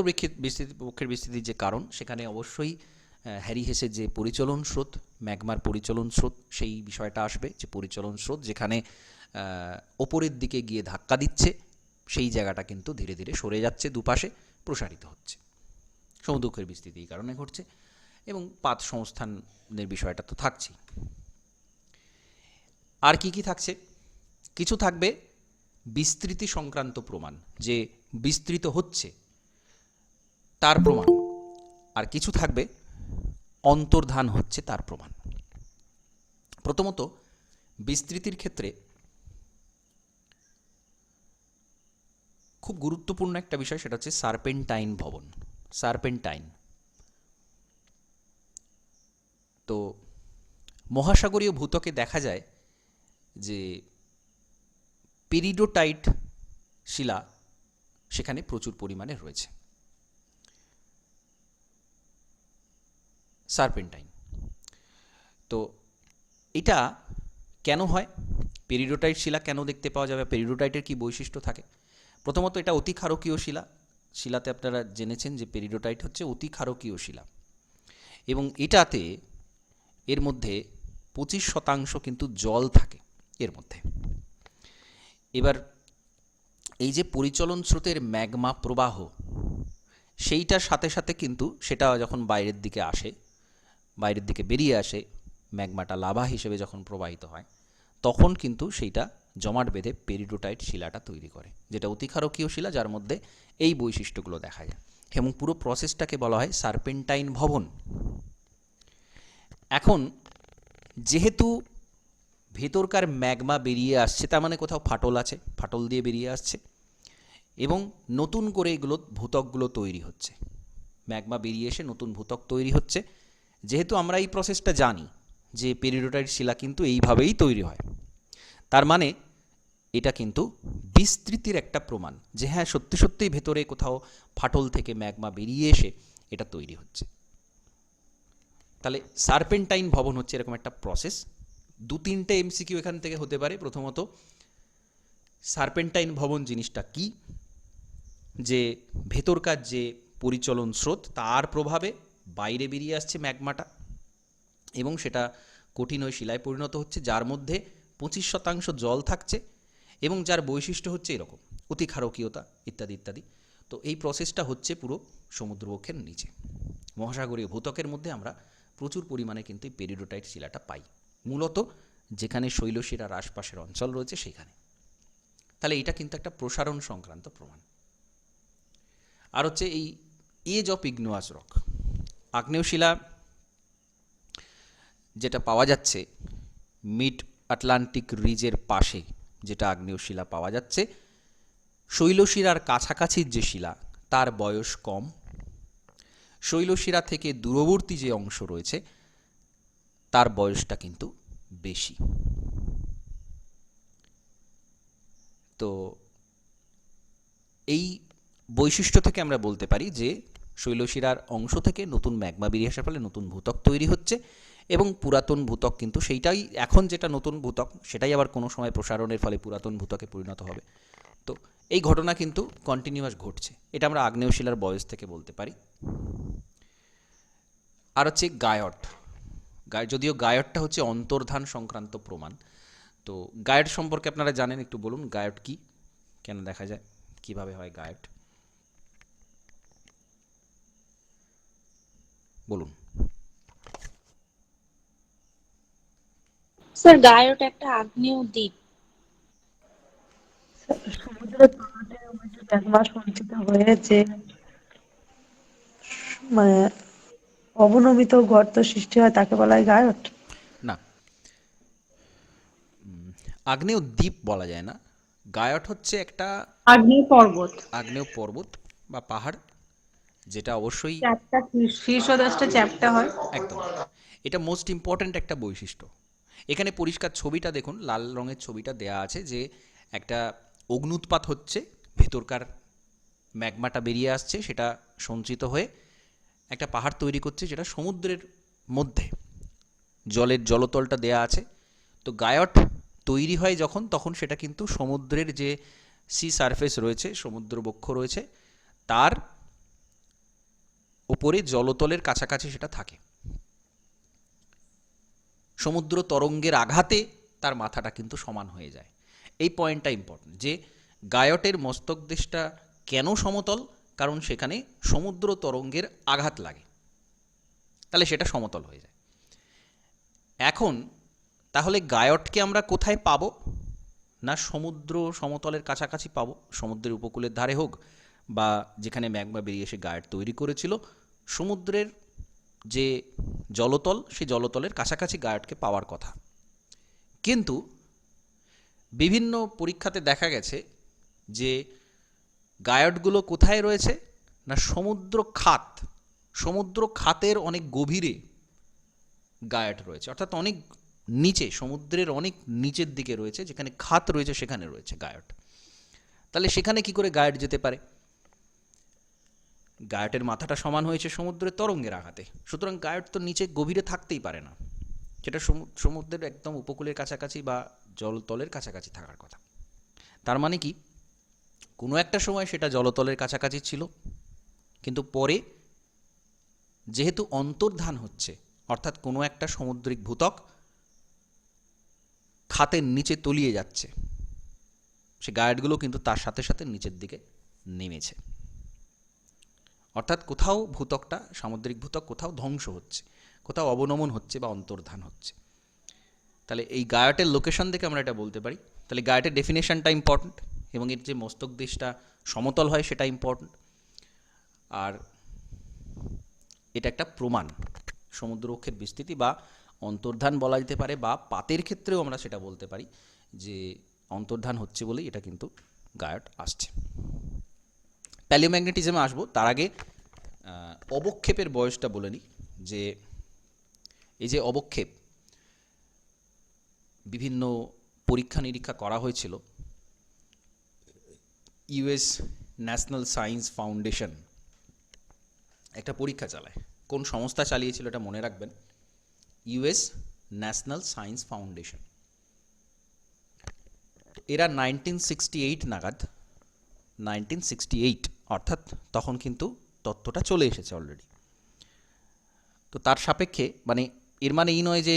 বক্ষের বিস্তৃতির যে কারণ, সেখানে অবশ্যই হ্যারি হেসের যে পরিচলন স্রোত, ম্যাগমার পরিচলন স্রোত, সেই বিষয়টা আসবে। যে পরিচলন স্রোত যেখানে ওপরের দিকে গিয়ে ধাক্কা দিচ্ছে, সেই জায়গাটা কিন্তু ধীরে ধীরে সরে যাচ্ছে, দুপাশে প্রসারিত হচ্ছে। সমুদ্র বক্ষের বিস্তৃতি এই কারণে ঘটছে। এবং পাত সংস্থানের বিষয়টা তো থাকছেই। আর কি কি থাকছে? কিছু থাকবে বিস্তৃতি সংক্রান্ত প্রমাণ, যে বিস্তৃত হচ্ছে তার প্রমাণ। আর কিছু থাকবে অন্তর্ধান হচ্ছে তার প্রমাণ। প্রথমত বিস্তৃতির ক্ষেত্রে খুব গুরুত্বপূর্ণ একটা বিষয়, সেটা হচ্ছে সার্পেন্টাইন ভবন, সার্পেন্টাইন। তো মহাসাগরীয় ভূত্বকে দেখা যায় যে পেরিডোটাইট শিলা সেখানে প্রচুর পরিমাণে রয়েছে, সার্পেন্টাইন। তো এটা কেন হয়? পেরিডোটাইট শিলা কেন দেখতে পাওয়া যাবে? পেরিডোটাইটের কি বৈশিষ্ট্য থাকে? প্রথমত এটা অতি ক্ষারকীয় শিলা। শিলাতে আপনারা জেনেছেন যে পেরিডোটাইট হচ্ছে অতি ক্ষারকীয় শিলা, এবং এটাতে এর মধ্যে 25% কিন্তু জল থাকে এর মধ্যে। এবার এই যে পরিচলন স্রোতের ম্যাগমা প্রবাহ, সেইটার সাথে সাথে কিন্তু সেটা যখন বাইরের দিকে আসে, বাইরের দিকে বেরিয়ে আসে, ম্যাগমাটা লাভা হিসেবে যখন প্রবাহিত হয়, তখন কিন্তু সেইটা জমাট বেঁধে পেরিডোটাইট শিলাটা তৈরি করে, যেটা অতিক্ষারকীয় শিলা, যার মধ্যে এই বৈশিষ্ট্যগুলো দেখা যায়। এবং পুরো প্রসেসটাকে বলা হয় সার্পেন্টাইন ভবন। এখন যেহেতু ভেতরকার ম্যাগমা বেরিয়ে আসছে, তার মানে কোথাও ফাটল আছে, ফাটল দিয়ে বেরিয়ে আসছে, এবং নতুন করে এগুলো ভূত্বকগুলো তৈরি হচ্ছে, ম্যাগমা বেরিয়ে এসে নতুন ভূত্বক তৈরি হচ্ছে। যেহেতু আমরা এই প্রসেসটা জানি যে পেরিডোটাইট শিলা কিন্তু এইভাবেই তৈরি হয়, তার মানে এটা কিন্তু বিস্তৃতির একটা প্রমাণ যে হ্যাঁ সত্যি সত্যিই ভেতরে কোথাও ফাটল থেকে ম্যাগমা বেরিয়ে এসে এটা তৈরি হচ্ছে। তাহলে সার্পেন্টাইন ভবন হচ্ছে এরকম একটা প্রসেস। 2-3টে এমসিকিউ এখান থেকে হতে পারে। প্রথমত, সার্পেন্টাইন ভবন জিনিসটা কি, যে ভেতরকার যে পরিচলন স্রোত তার প্রভাবে বাইরে বেরিয়ে আসছে ম্যাগমাটা, এবং সেটা কঠিন হয়ে শিলায় পরিণত হচ্ছে, যার মধ্যে 25% জল থাকছে এবং যার বৈশিষ্ট্য হচ্ছে এরকম অতি ক্ষারকীয়তা ইত্যাদি ইত্যাদি। তো এই প্রসেসটা হচ্ছে পুরো সমুদ্রবক্ষের নিচে, মহাসাগরীয় ভূত্বকের মধ্যে আমরা প্রচুর পরিমাণে কিন্তু এই পেরিডোটাইট শিলাটা পাই, মূলত যেখানে শৈলশিরার আশপাশের অঞ্চল রয়েছে সেখানে। তাহলে এটা কিন্তু একটা প্রসারণ সংক্রান্ত প্রমাণ। আর হচ্ছে এই এজ অফ ইগনিয়াস রক, আগ্নেয় শিলা যেটা পাওয়া যাচ্ছে মিড আটলান্টিক রিজের পাশে, যেটা আগ্নেয় শিলা পাওয়া যাচ্ছে, শৈলশিরার কাছাকাছির যে শিলা তার বয়স কম, শৈলশিরা থেকে দূরবর্তী যে অংশ রয়েছে তার বয়সটা কিন্তু বেশি। তো এই বৈশিষ্ট্য থেকে আমরা বলতে পারি যে শৈলশিরার অংশ থেকে নতুন ম্যাগমা বেরিয়ে আসার ফলে নতুন ভূত্বক তৈরি হচ্ছে, এবং পুরাতন ভূত্বক কিন্তু সেইটাই এখন যেটা নতুন ভূত্বক সেটাই আবার কোনো সময় প্রসারণের ফলে পুরাতন ভূত্বকে পরিণত হবে। তো এই ঘটনা কিন্তু কন্টিনিউয়াস ঘটছে, এটা আমরা আগ্নেয় শিলার বয়স থেকে বলতে পারি। আর হচ্ছে গায়ট, যদিও গায়টটা হচ্ছে অন্তর্ধান সংক্রান্ত প্রমাণ। তো গায়ট সম্পর্কে আপনারা জানেন, একটু বলুন গায়ট কি, কেন দেখা যায়, কিভাবে হয় গায়ট, বলুন। স্যার গায়ট একটা আগ্নেয় দ্বীপ। সমুদ্রের তলদেশের মধ্যে ম্যাগমা সঞ্চিত হয়ে যে মানে অবনমিত গর্ত সৃষ্টি হয় তাকে বলা হয় গায়ট। না, আগ্নেয় দ্বীপ বলা যায় না, গায়ট হচ্ছে একটা আগ্নেয় পর্বত। আগ্নেয় পর্বত বা পাহাড়, যেটা অবশ্যই চ্যাপ্টা শীর্ষদেশটা চ্যাপ্টা হয়। একদম, এটা মোস্ট ইম্পর্ট্যান্ট একটা বৈশিষ্ট্য। এখানে পরিষ্কার ছবিটা দেখুন, লাল রঙের ছবিটা দেয়া আছে যে একটা অগ্নুৎপাত হচ্ছে, ভেতরকার ম্যাগমাটা বেরিয়ে আসছে, সেটা সঞ্চিত হয়ে একটা পাহাড় তৈরি করছে, যেটা সমুদ্রের মধ্যে, জলের জলতলটা দেয়া আছে। তো গায়ট তৈরি হয় যখন, তখন সেটা কিন্তু সমুদ্রের যে সি সারফেস রয়েছে, সমুদ্র বক্ষ রয়েছে, তার ওপরে জলতলের কাছাকাছি সেটা থাকে। সমুদ্র তরঙ্গের আঘাতে তার মাথাটা কিন্তু সমান হয়ে যায়। এই পয়েন্টটা ইম্পর্টেন্ট যে গায়টের মস্তক দেশটা কেন সমতল, কারণ সেখানে সমুদ্র তরঙ্গের আঘাত লাগে, তাহলে সেটা সমতল হয়ে যায়। এখন তাহলে গায়টকে আমরা কোথায় পাবো না, সমুদ্র সমতলের কাছাকাছি পাবো, সমুদ্রের উপকূলের ধারে হোক বা যেখানে ম্যাগমা বেরিয়ে এসে গায়ট তৈরি করেছিল, সমুদ্রের যে জলতল সেই জলতলের কাছাকাছি গায়টকে পাওয়ার কথা। কিন্তু বিভিন্ন পরীক্ষাতে দেখা গেছে যে গায়টগুলো কোথায় রয়েছে না, সমুদ্র খাতের অনেক গভীরে গায়ট রয়েছে, অর্থাৎ অনেক নিচে, সমুদ্রের অনেক নিচের দিকে রয়েছে, যেখানে খাত রয়েছে সেখানে রয়েছে গায়ট। তাহলে সেখানে কি করে গায়ট যেতে পারে? গায়টের মাথাটা সমান হয়েছে সমুদ্রের তরঙ্গের আঘাতে, সুতরাং গায়ট তো নিচে গভীরে থাকতেই পারে না, সেটা সমুদ্রের একদম উপকূলের কাছাকাছি বা জলতলের কাছাকাছি থাকার কথা। তার মানে কি, কোনো একটা সময় সেটা জলতলের কাছাকাছি ছিল, কিন্তু পরে যেহেতু অন্তর্ধান হচ্ছে, অর্থাৎ কোনো একটা সামুদ্রিক ভূত্বক খাতের নিচে তলিয়ে যাচ্ছে, সে গায়টগুলো কিন্তু তার সাথে সাথে নিচের দিকে নেমেছে, অর্থাৎ কোথাও ভূত্বকটা, সামুদ্রিক ভূত্বক কোথাও ধ্বংস হচ্ছে, কোথাও অবনমন হচ্ছে বা অন্তর্ধান হচ্ছে। তাহলে এই গায়টের লোকেশন থেকে আমরা এটা বলতে পারি। তাহলে গায়টের ডেফিনেশনটা ইম্পর্ট্যান্ট, এবং এর যে মস্তক দেশটা সমতল হয় সেটা ইম্পর্ট্যান্ট। আর এটা একটা প্রমাণ, সমুদ্র অক্ষের বিস্তৃতি বা অন্তর্ধান বলা যেতে পারে, বা পাতের ক্ষেত্রেও আমরা সেটা বলতে পারি যে অন্তর্ধান হচ্ছে বলেই এটা কিন্তু গায়ট আসছে। প্যালিওম্যাগনেটিজমে আসবো, তার আগে অবক্ষেপের বয়সটা বলে নিই। যে এই যে অবক্ষেপ, বিভিন্ন পরীক্ষা নিরীক্ষা করা হয়েছিল। ইউএস ন্যাশনাল সায়েন্স ফাউন্ডেশন একটা পরীক্ষা চালায়। কোন সংস্থা চালিয়েছিল এটা মনে রাখবেন, ইউএস ন্যাশনাল সায়েন্স ফাউন্ডেশন। এরা 1968 নাগাদ, 1968 অর্থাৎ তখন কিন্তু তথ্যটা চলে এসেছে অলরেডি। তো তার সাপেক্ষে মানে এর মানে এই নয় যে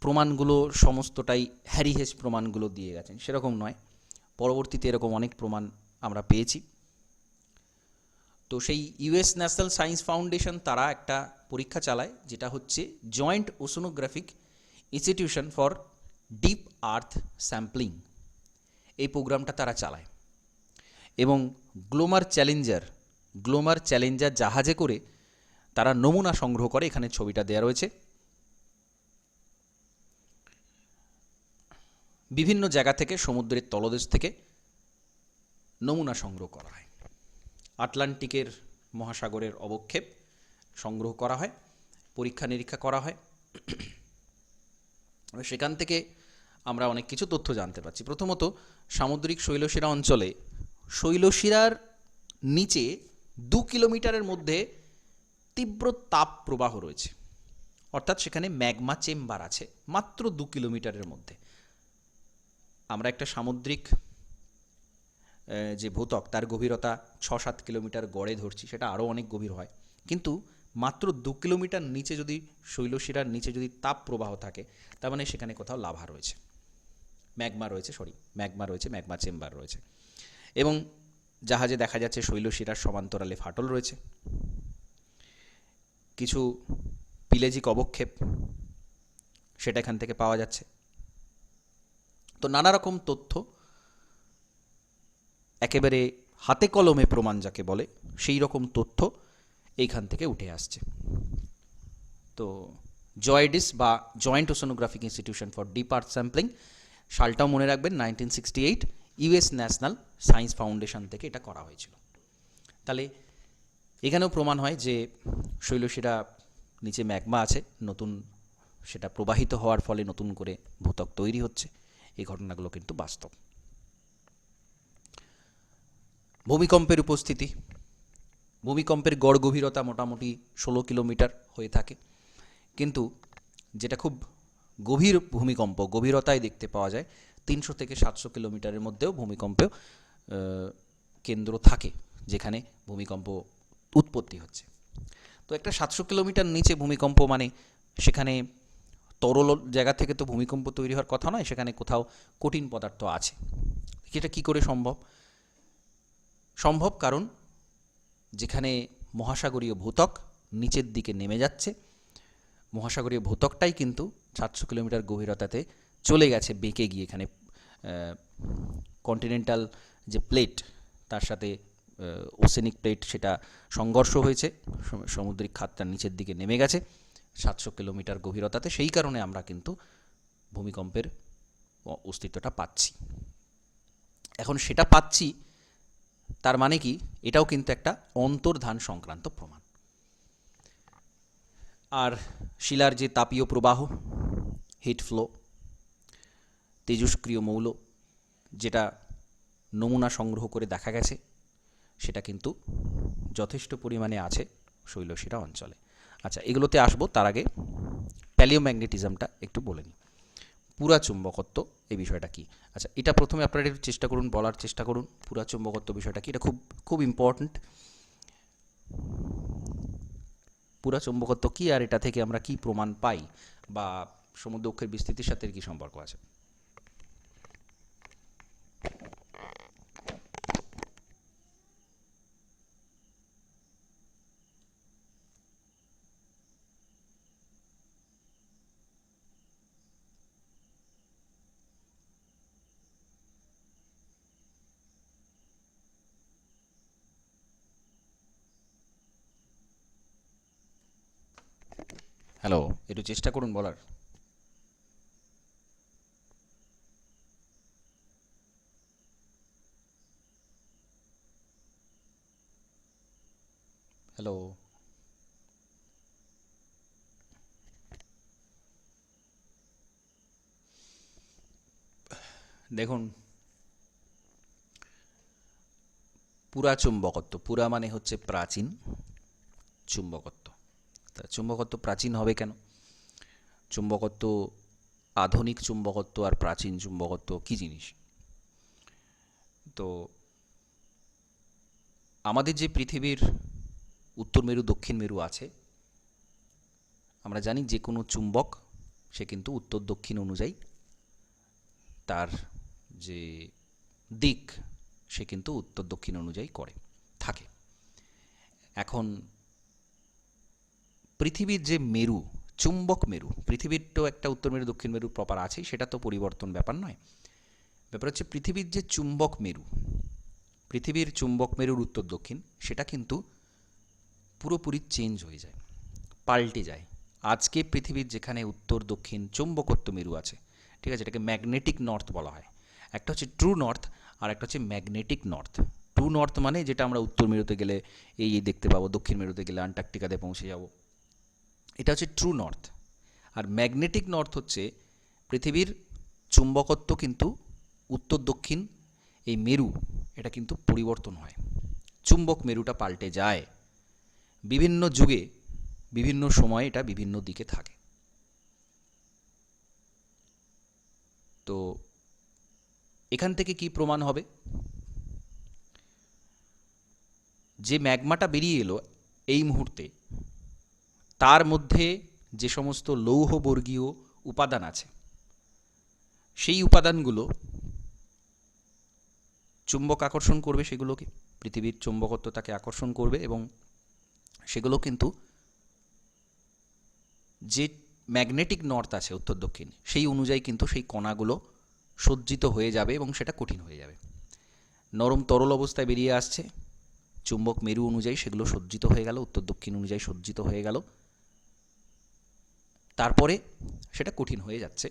প্রমাণগুলো সমস্তটাই হ্যারি হেস প্রমাণগুলো দিয়ে গেছেন, সেরকম নয়। পরবর্তীতে এরকম অনেক প্রমাণ আমরা পেয়েছি। তো সেই ইউএস ন্যাশনাল সায়েন্স ফাউন্ডেশন তারা একটা পরীক্ষা চালায়, যেটা হচ্ছে joint oceanographic institution for deep earth sampling. এই প্রোগ্রামটা তারা চালায় এবং গ্লোমার চ্যালেঞ্জার জাহাজে করে তারা নমুনা সংগ্রহ করে। এখানে ছবিটা দেওয়া রয়েছে। বিভিন্ন জায়গা থেকে, সমুদ্রের তলদেশ থেকে নমুনা সংগ্রহ করা হয়। আটলান্টিকের মহাসাগরের অবক্ষেপ সংগ্রহ করা হয়, পরীক্ষা নিরীক্ষা করা হয়। সেখান থেকে আমরা অনেক কিছু তথ্য জানতে পারছি। প্রথমত, সামুদ্রিক শৈলশিরা অঞ্চলে শৈলশিরার নিচে 2 কিলোমিটারের মধ্যে তীব্র তাপ প্রবাহ রয়েছে, অর্থাৎ সেখানে ম্যাগমা চেম্বার আছে মাত্র 2 কিলোমিটারের মধ্যে। আমরা একটা সামুদ্রিক যে ভূত্বক, তার গভীরতা 6-7 কিলোমিটার গড়ে ধরছি, সেটা আরও অনেক গভীর হয়। কিন্তু মাত্র 2 কিলোমিটার নিচে যদি শৈলশিরার নিচে যদি তাপ প্রবাহ থাকে, তার মানে সেখানে কোথাও লাভা রয়েছে, ম্যাগমা চেম্বার রয়েছে। এবং জাহাজে দেখা যাচ্ছে শৈলশিরার সমান্তরালে ফাটল রয়েছে, কিছু পিলেজিক অবক্ষেপ সেটা এখান থেকে পাওয়া যাচ্ছে। তো নানা রকম তথ্য, একেবারে হাতে কলমে প্রমাণ যাকে বলে, সেই রকম তথ্য এইখান থেকে উঠে আসছে। তো জয়েডিস বা joint oceanographic institution for deep earth sampling, সালটাও মনে রাখবেন 1968, ইউএস ন্যাশনাল সায়েন্স ফাউন্ডেশন থেকে এটা করা হয়েছিল। তাহলে এখানেও প্রমাণ হয় যে শৈলশিরা নিচে ম্যাগমা আছে, নতুন সেটা প্রবাহিত হওয়ার ফলে নতুন করে ভূত্বক তৈরি হচ্ছে। এই ঘটনাগুলো কিন্তু বাস্তব। ভূমিকম্পের উপস্থিতি, ভূমিকম্পের গড় গভীরতা মোটামুটি 16 কিলোমিটার হয়ে থাকে, কিন্তু যেটা খুব গভীর ভূমিকম্প, গভীরতায় দেখতে পাওয়া যায় 300 থেকে 700 কিলোমিটারের মধ্যেও ভূমিকম্পেও কেন্দ্র থাকে, যেখানে ভূমিকম্প উৎপত্তি হচ্ছে। তো একটা 700 কিলোমিটার নিচে ভূমিকম্প মানে সেখানে তরল জায়গা থেকে তো ভূমিকম্প তৈরি হওয়ার কথা নয়, সেখানে কোথাও কঠিন পদার্থ আছে। এটা কি করে সম্ভব? কারণ যেখানে মহাসাগরীয় ভূত্বক নিচের দিকে নেমে যাচ্ছে, মহাসাগরীয় ভূত্বকটাই কিন্তু 700 কিলোমিটার গভীরতাতে চলে গেছে বেঁকে গিয়ে। এখানে কন্টিনেন্টাল যে প্লেট, তার সাথে ওসেনিক প্লেট, সেটা সংঘর্ষ হয়েছে, সামুদ্রিক খাতটা নিচের দিকে নেমে গেছে 700 কিলোমিটার গভীরতাতে। সেই কারণে আমরা কিন্তু ভূমিকম্পের অস্তিত্বটা পাচ্ছি। এখন সেটা পাচ্ছি, তার মানে কি? এটাও কিন্তু একটা অন্তর্ধান সংক্রান্ত প্রমাণ। আর শিলার যে তাপীয় প্রবাহ, হিট ফ্লো, তেজস্ক্রিয় মৌল, যেটা নমুনা সংগ্রহ করে দেখা গেছে, সেটা কিন্তু যথেষ্ট পরিমাণে আছে শৈলশিরা অঞ্চলে। আচ্ছা, এগুলোতে আসবো, তার আগে প্যালিওম্যাগনেটিজমটা একটু বলে নিই। পুরাচুম্বকত্ব এই বিষয়টা কি? আচ্ছা, এটা প্রথমে আপনারা একটু চেষ্টা করুন, বলার চেষ্টা করুন পুরাচুম্বকত্ব বিষয়টা কি। এটা খুব খুব ইম্পর্ট্যান্ট। পুরাচুম্বকত্ব কি, আর এটা থেকে আমরা কি প্রমাণ পাই, বা সমুদ্র অক্ষের বিস্তৃতির সাথে কি সম্পর্ক আছে? হ্যালো, একটু চেষ্টা করুন বলার। হ্যালো। দেখুন, পুরা চুম্বকত্ব, পুরা মানে হচ্ছে প্রাচীন, চুম্বকত্ব, তা চুম্বকত্ব প্রাচীন হবে কেন? চুম্বকত্ব, আধুনিক চুম্বকত্ব আর প্রাচীন চুম্বকত্ব কি জিনিস? তো আমাদের যে পৃথিবীর উত্তর মেরু দক্ষিণ মেরু আছে, আমরা জানি যে কোনো চুম্বক সে কিন্তু উত্তর দক্ষিণ অনুযায়ী তার যে দিক সে কিন্তু উত্তর দক্ষিণ অনুযায়ী করে থাকে। এখন পৃথিবীর যে মেরু, চুম্বক মেরু, পৃথিবীর তো একটা উত্তর মেরু দক্ষিণ মেরু প্রপার আছেই, সেটা তো পরিবর্তন ব্যাপার নয়। ব্যাপার হচ্ছে পৃথিবীর যে চুম্বক মেরু, পৃথিবীর চুম্বক মেরুর উত্তর দক্ষিণ, সেটা কিন্তু পুরোপুরি চেঞ্জ হয়ে যায়, পাল্টে যায়। আজকে পৃথিবীর যেখানে উত্তর দক্ষিণ চুম্বকত্ব মেরু আছে, ঠিক আছে, এটাকে ম্যাগনেটিক নর্থ বলা হয়। একটা হচ্ছে ট্রু নর্থ আর একটা হচ্ছে ম্যাগনেটিক নর্থ। ট্রু নর্থ মানে যেটা আমরা উত্তর মেরুতে গেলে এই দেখতে পাবো, দক্ষিণ মেরুতে গেলে আন্টার্কটিকাতে পৌঁছে যাব, এটা হচ্ছে ট্রু নর্থ। আর ম্যাগনেটিক নর্থ হচ্ছে পৃথিবীর চুম্বকত্ব কিন্তু উত্তর দক্ষিণ এই মেরু, এটা কিন্তু পরিবর্তন হয়, চুম্বক মেরুটা পাল্টে যায় বিভিন্ন যুগে, বিভিন্ন সময়ে এটা বিভিন্ন দিকে থাকে। তো এখান থেকে কি প্রমাণ হবে? যে ম্যাগমাটা বেরিয়ে এলো এই মুহূর্তে, তার মধ্যে যে সমস্ত লৌহবর্গীয় উপাদান আছে, সেই উপাদানগুলো চুম্বক আকর্ষণ করবে, সেগুলোকে পৃথিবীর চুম্বকত্ব তাকে আকর্ষণ করবে, এবং সেগুলো কিন্তু যে ম্যাগনেটিক নর্থ আছে উত্তর দক্ষিণ, সেই অনুযায়ী কিন্তু সেই কণাগুলো সজ্জিত হয়ে যাবে এবং সেটা কঠিন হয়ে যাবে। নরম তরল অবস্থায় বেরিয়ে আসছে, চুম্বক মেরু অনুযায়ী সেগুলো সজ্জিত হয়ে গেল, উত্তর দক্ষিণ অনুযায়ী সজ্জিত হয়ে গেল, তারপরে সেটা কঠিন হয়ে যাচ্ছে,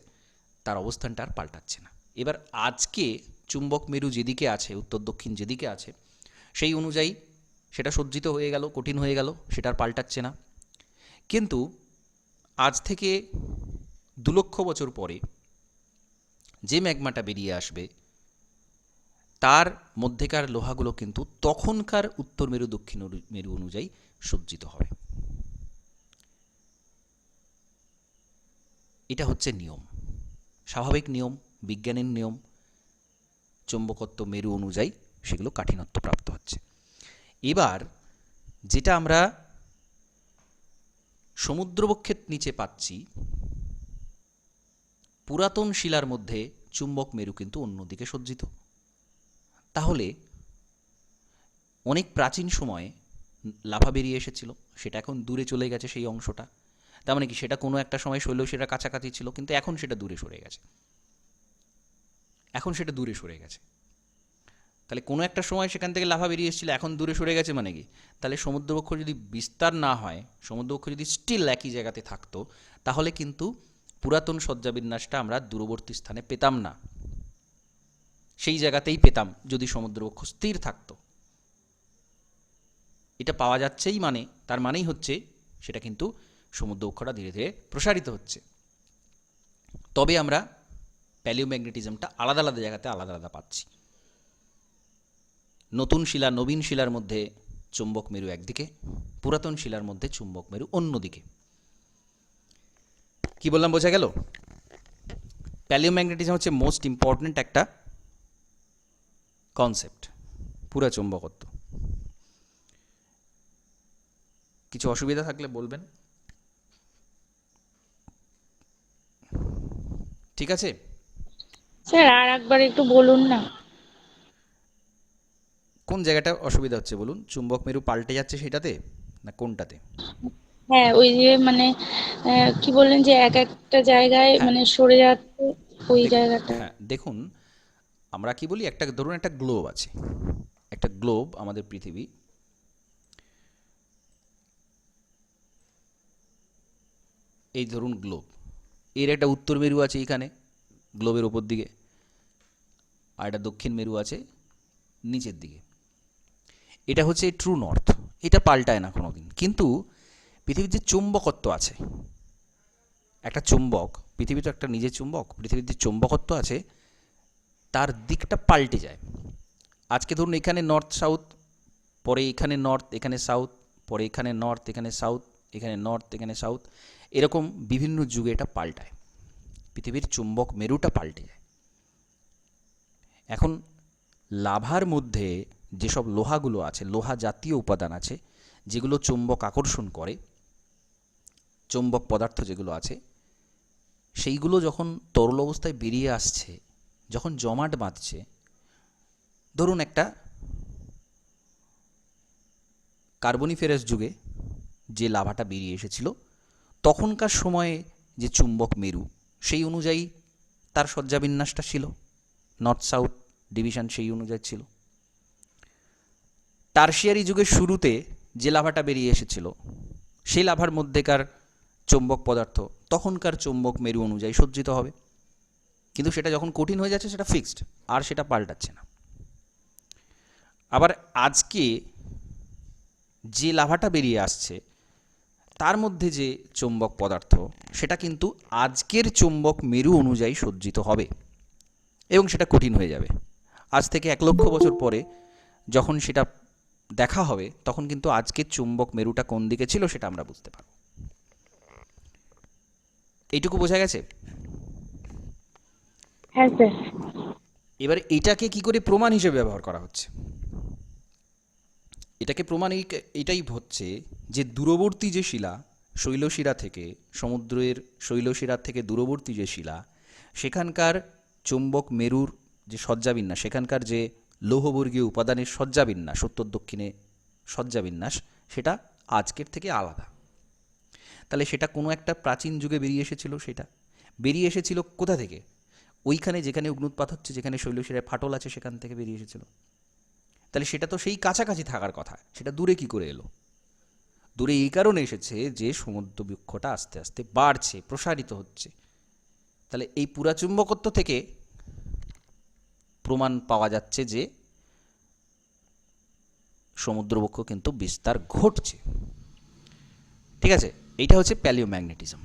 তার অবস্থানটা আর পাল্টাচ্ছে না। এবার আজকে চুম্বক মেরু যেদিকে আছে, উত্তর দক্ষিণ যেদিকে আছে, সেই অনুযায়ী সেটা সজ্জিত হয়ে গেল, কঠিন হয়ে গেল, সেটা আর পাল্টাচ্ছে না। কিন্তু আজ থেকে 2 লক্ষ বছর পরে যে ম্যাগমাটা বেরিয়ে আসবে, তার মধ্যেকার লোহাগুলো কিন্তু তখনকার উত্তর মেরু দক্ষিণ মেরু অনুযায়ী সজ্জিত হবে। এটা হচ্ছে নিয়ম, স্বাভাবিক নিয়ম, বিজ্ঞানের নিয়ম। চৌম্বকত্ব মেরু অনুযায়ী সেগুলো কাঠিন্যত্ব প্রাপ্ত হচ্ছে। এবার যেটা আমরা সমুদ্রবক্ষের নিচে পাচ্ছি, পুরাতন শিলার মধ্যে চুম্বক মেরু কিন্তু অন্যদিকে সজ্জিত। তাহলে অনেক প্রাচীন সময়ে লাভা বেরিয়ে এসেছিল, সেটা এখন দূরে চলে গেছে সেই অংশটা। তার মানে কি, সেটা কোনো একটা সময় শৈলেও সেটা কাছাকাছি ছিল, কিন্তু এখন সেটা দূরে সরে গেছে, এখন সেটা দূরে সরে গেছে। তাহলে কোনো একটা সময় সেখান থেকে লাভা বেরিয়ে এসেছিল, এখন দূরে সরে গেছে মানে কি? তাহলে সমুদ্রবক্ষ যদি বিস্তার না হয়, সমুদ্রবক্ষ যদি স্টিল একই জায়গাতে থাকতো, তাহলে কিন্তু পুরাতন সজ্জাবিন্যাসটা আমরা দূরবর্তী স্থানে পেতাম না, সেই জায়গাতেই পেতাম যদি সমুদ্রবক্ষ স্থির থাকতো। এটা পাওয়া যাচ্ছেই মানে, তার মানেই হচ্ছে সেটা কিন্তু সমুদ্রবক্ষটা ধীরে ধীরে প্রসারিত হচ্ছে। তবে আমরা প্যালিওম্যাগনেটিজমটা আলাদা আলাদা জায়গাতে আলাদা আলাদা পাচ্ছি। নতুন শিলা, নবীন শিলার মধ্যে চুম্বক মেরু একদিকে, পুরাতন শিলার মধ্যে চুম্বক মেরু অন্যদিকে। কি বললাম, বোঝা গেল? প্যালিওম্যাগনেটিজম হচ্ছে মোস্ট ইম্পর্ট্যান্ট একটা কনসেপ্ট, পুরা চুম্বকত্ব। কিছু অসুবিধা থাকলে বলবেন, ঠিক আছে? স্যার আর একবার একটু বলুন না। কোন জায়গাটা অসুবিধা হচ্ছে বলুন? চুম্বক মেরু পাল্টে যাচ্ছে সেটাতে, না কোনটাতে? হ্যাঁ, ওই যে মানে কি বললেন যে এক একটা জায়গায় হ্যাঁ, মানে সরে যাচ্ছে, ওই দেখুন, জায়গাটা। হ্যাঁ দেখুন, আমরা কি বলি, একটা ধরুন একটা গ্লোব আছে, একটা গ্লোব আমাদের পৃথিবী, এই ধরুন গ্লোব, এর একটা উত্তর মেরু আছে এখানে গ্লোবের ওপর দিকে, আর একটা দক্ষিণ মেরু আছে নিচের দিকে। এটা হচ্ছে ট্রু নর্থ, এটা পাল্টায় না কোনো দিন। কিন্তু পৃথিবীর যে চুম্বকত্ব আছে, একটা চুম্বক, পৃথিবী তো একটা নিজের চুম্বক, পৃথিবীর যে চুম্বকত্ব আছে তার দিকটা পাল্টে যায়। আজকে ধরুন এখানে নর্থ সাউথ, পরে এখানে নর্থ এখানে সাউথ, পরে এখানে নর্থ এখানে সাউথ, এখানে নর্থ এখানে সাউথ, এরকম বিভিন্ন যুগে এটা পাল্টায়, পৃথিবীর চুম্বক মেরুটা পাল্টে যায়। এখন লাভার মধ্যে যেসব লোহাগুলো আছে, লোহা জাতীয় উপাদান আছে যেগুলো চুম্বক আকর্ষণ করে, চুম্বক পদার্থ যেগুলো আছে, সেইগুলো যখন তরল অবস্থায় বেরিয়ে আসছে, যখন জমাট বাঁধছে, ধরুন একটা কার্বনিফেরাস যুগে যে লাভাটা বেরিয়ে এসেছিল, তখনকার সময়ে যে চুম্বক মেরু সেই অনুযায়ী তার সজ্জাবিন্যাসটা ছিল, নর্থ সাউথ ডিভিশন সেই অনুযায়ী ছিল। টারশিয়ারি যুগের শুরুতে যে লাভাটা বেরিয়ে এসেছিল সেই লাভার মধ্যেকার চুম্বক পদার্থ তখনকার চুম্বক মেরু অনুযায়ী সজ্জিত হবে। কিন্তু সেটা যখন কঠিন হয়ে যাচ্ছে সেটা ফিক্সড, আর সেটা পাল্টাচ্ছে না। আবার আজকে যে লাভাটা বেরিয়ে আসছে তার মধ্যে যে চুম্বক পদার্থ সেটা কিন্তু আজকের চুম্বক মেরু অনুযায়ী সজ্জিত হবে এবং সেটা কঠিন হয়ে যাবে। আজ থেকে 1 লক্ষ বছর পরে যখন সেটা দেখা হবে তখন কিন্তু আজকের চুম্বক মেরুটা কোন দিকে ছিল সেটা আমরা বুঝতে পারব। এইটুকু বোঝা গেছে? হ্যাঁ স্যার। এবার এটাকে কি করে প্রমাণ হিসেবে ব্যবহার করা হচ্ছে? এটাকে প্রমাণ এটাই হচ্ছে যে দূরবর্তী যে শিলা, শৈলশিরা থেকে, সমুদ্রের শৈলশিরা থেকে দূরবর্তী যে শিলা, সেখানকার চুম্বক মেরুর যে সজ্জাবিন্যাস, সেখানকার যে লৌহবর্গীয় উপাদানের সজ্জাবিন্যাস, উত্তর দক্ষিণে সজ্জাবিন্যাস, সেটা আজকের থেকে আলাদা। তাহলে সেটা কোনো একটা প্রাচীন যুগে বেরিয়ে এসেছিল, সেটা বেরিয়ে এসেছিল কোথা থেকে? ওইখানে যেখানে অগ্নুৎপাত হচ্ছে, যেখানে শৈলশিরায় ফাটল আছে, সেখান থেকে বেরিয়ে এসেছিল। তাহলে সেটা তো সেই কাছাকাছি থাকার কথা, সেটা দূরে কি করে এলো? দূরে এই কারণে এসেছে যে সমুদ্র বৃক্ষটা আস্তে আস্তে বাড়ছে, প্রসারিত হচ্ছে। তাহলে এই পুরাচুম্বকত্ব থেকে প্রমাণ পাওয়া যাচ্ছে যে সমুদ্রবক্ষ কিন্তু বিস্তার ঘটছে। ঠিক আছে, এইটা হচ্ছে প্যালিওম্যাগনেটিজম।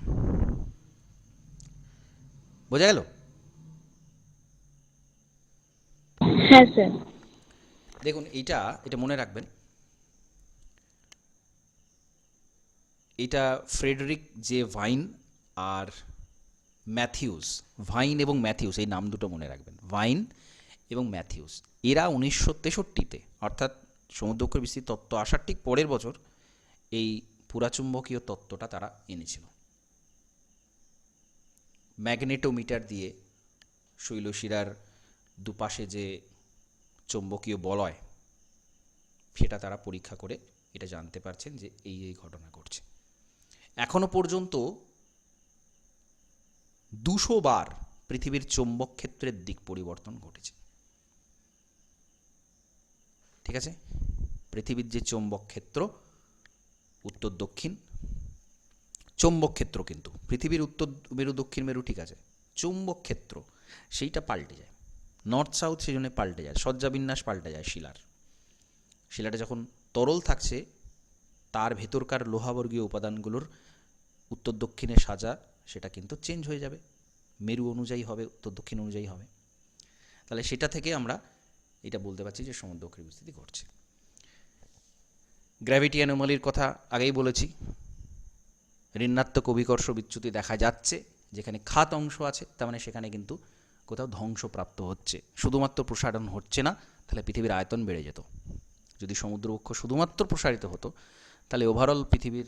বোঝা গেল? হ্যাঁ স্যার। দেখুন এটা মনে রাখবেন, এটা ফ্রেডরিক জে ভাইন আর ম্যাথিউস, ভাইন এবং ম্যাথিউস, এই নাম দুটো মনে রাখবেন, ভাইন এবং ম্যাথিউস। এরা 1963-তে, অর্থাৎ সমুদ্রবক্ষের বিস্তৃত তত্ত্ব আসার ঠিক পরের বছর, এই পুরাচুম্বকীয় তত্ত্বটা তারা এনেছিল। ম্যাগনেটোমিটার দিয়ে শৈলশিরার দুপাশে যে চৌম্বকীয় বলয় সেটা তারা পরীক্ষা করে এটা জানতে পারছেন যে এই এই ঘটনা ঘটছে। এখনো পর্যন্ত 200 বার পৃথিবীর চৌম্বক ক্ষেত্রের দিক পরিবর্তন ঘটেছে। ঠিক আছে, পৃথিবীর যে চৌম্বক ক্ষেত্র উত্তর দক্ষিণ, চৌম্বক ক্ষেত্র কিন্তু পৃথিবীর উত্তর মেরু দক্ষিণ মেরু ঠিক আছে, চৌম্বক ক্ষেত্র সেইটা পাল্টে যায়, নর্থ সাউথ সেই জন্য পাল্টে যায়, সজ্জাবিন্যাস পাল্টে যায় শিলাটা যখন তরল থাকছে তার ভেতরকার লোহাবর্গীয় উপাদানগুলোর উত্তর দক্ষিণে সাজা সেটা কিন্তু চেঞ্জ হয়ে যাবে, মেরু অনুযায়ী হবে, উত্তর দক্ষিণ অনুযায়ী হবে। তাহলে সেটা থেকে আমরা এটা বলতে পারছি যে সমুদ্রবক্ষের বিস্তৃতি ঘটছে। গ্র্যাভিটি অ্যানোমালির কথা আগেই বলেছি, ঋণাত্মক অভিকর্ষ বিচ্যুতি দেখা যাচ্ছে, যেখানে খাত অংশ আছে তার মানে সেখানে কিন্তু কোথাও ধ্বংসপ্রাপ্ত হচ্ছে, শুধুমাত্র প্রসারণ হচ্ছে না। তাহলে পৃথিবীর আয়তন বেড়ে যেত। যদি সমুদ্রবক্ষ শুধুমাত্র প্রসারিত হতো তাহলে ওভারঅল পৃথিবীর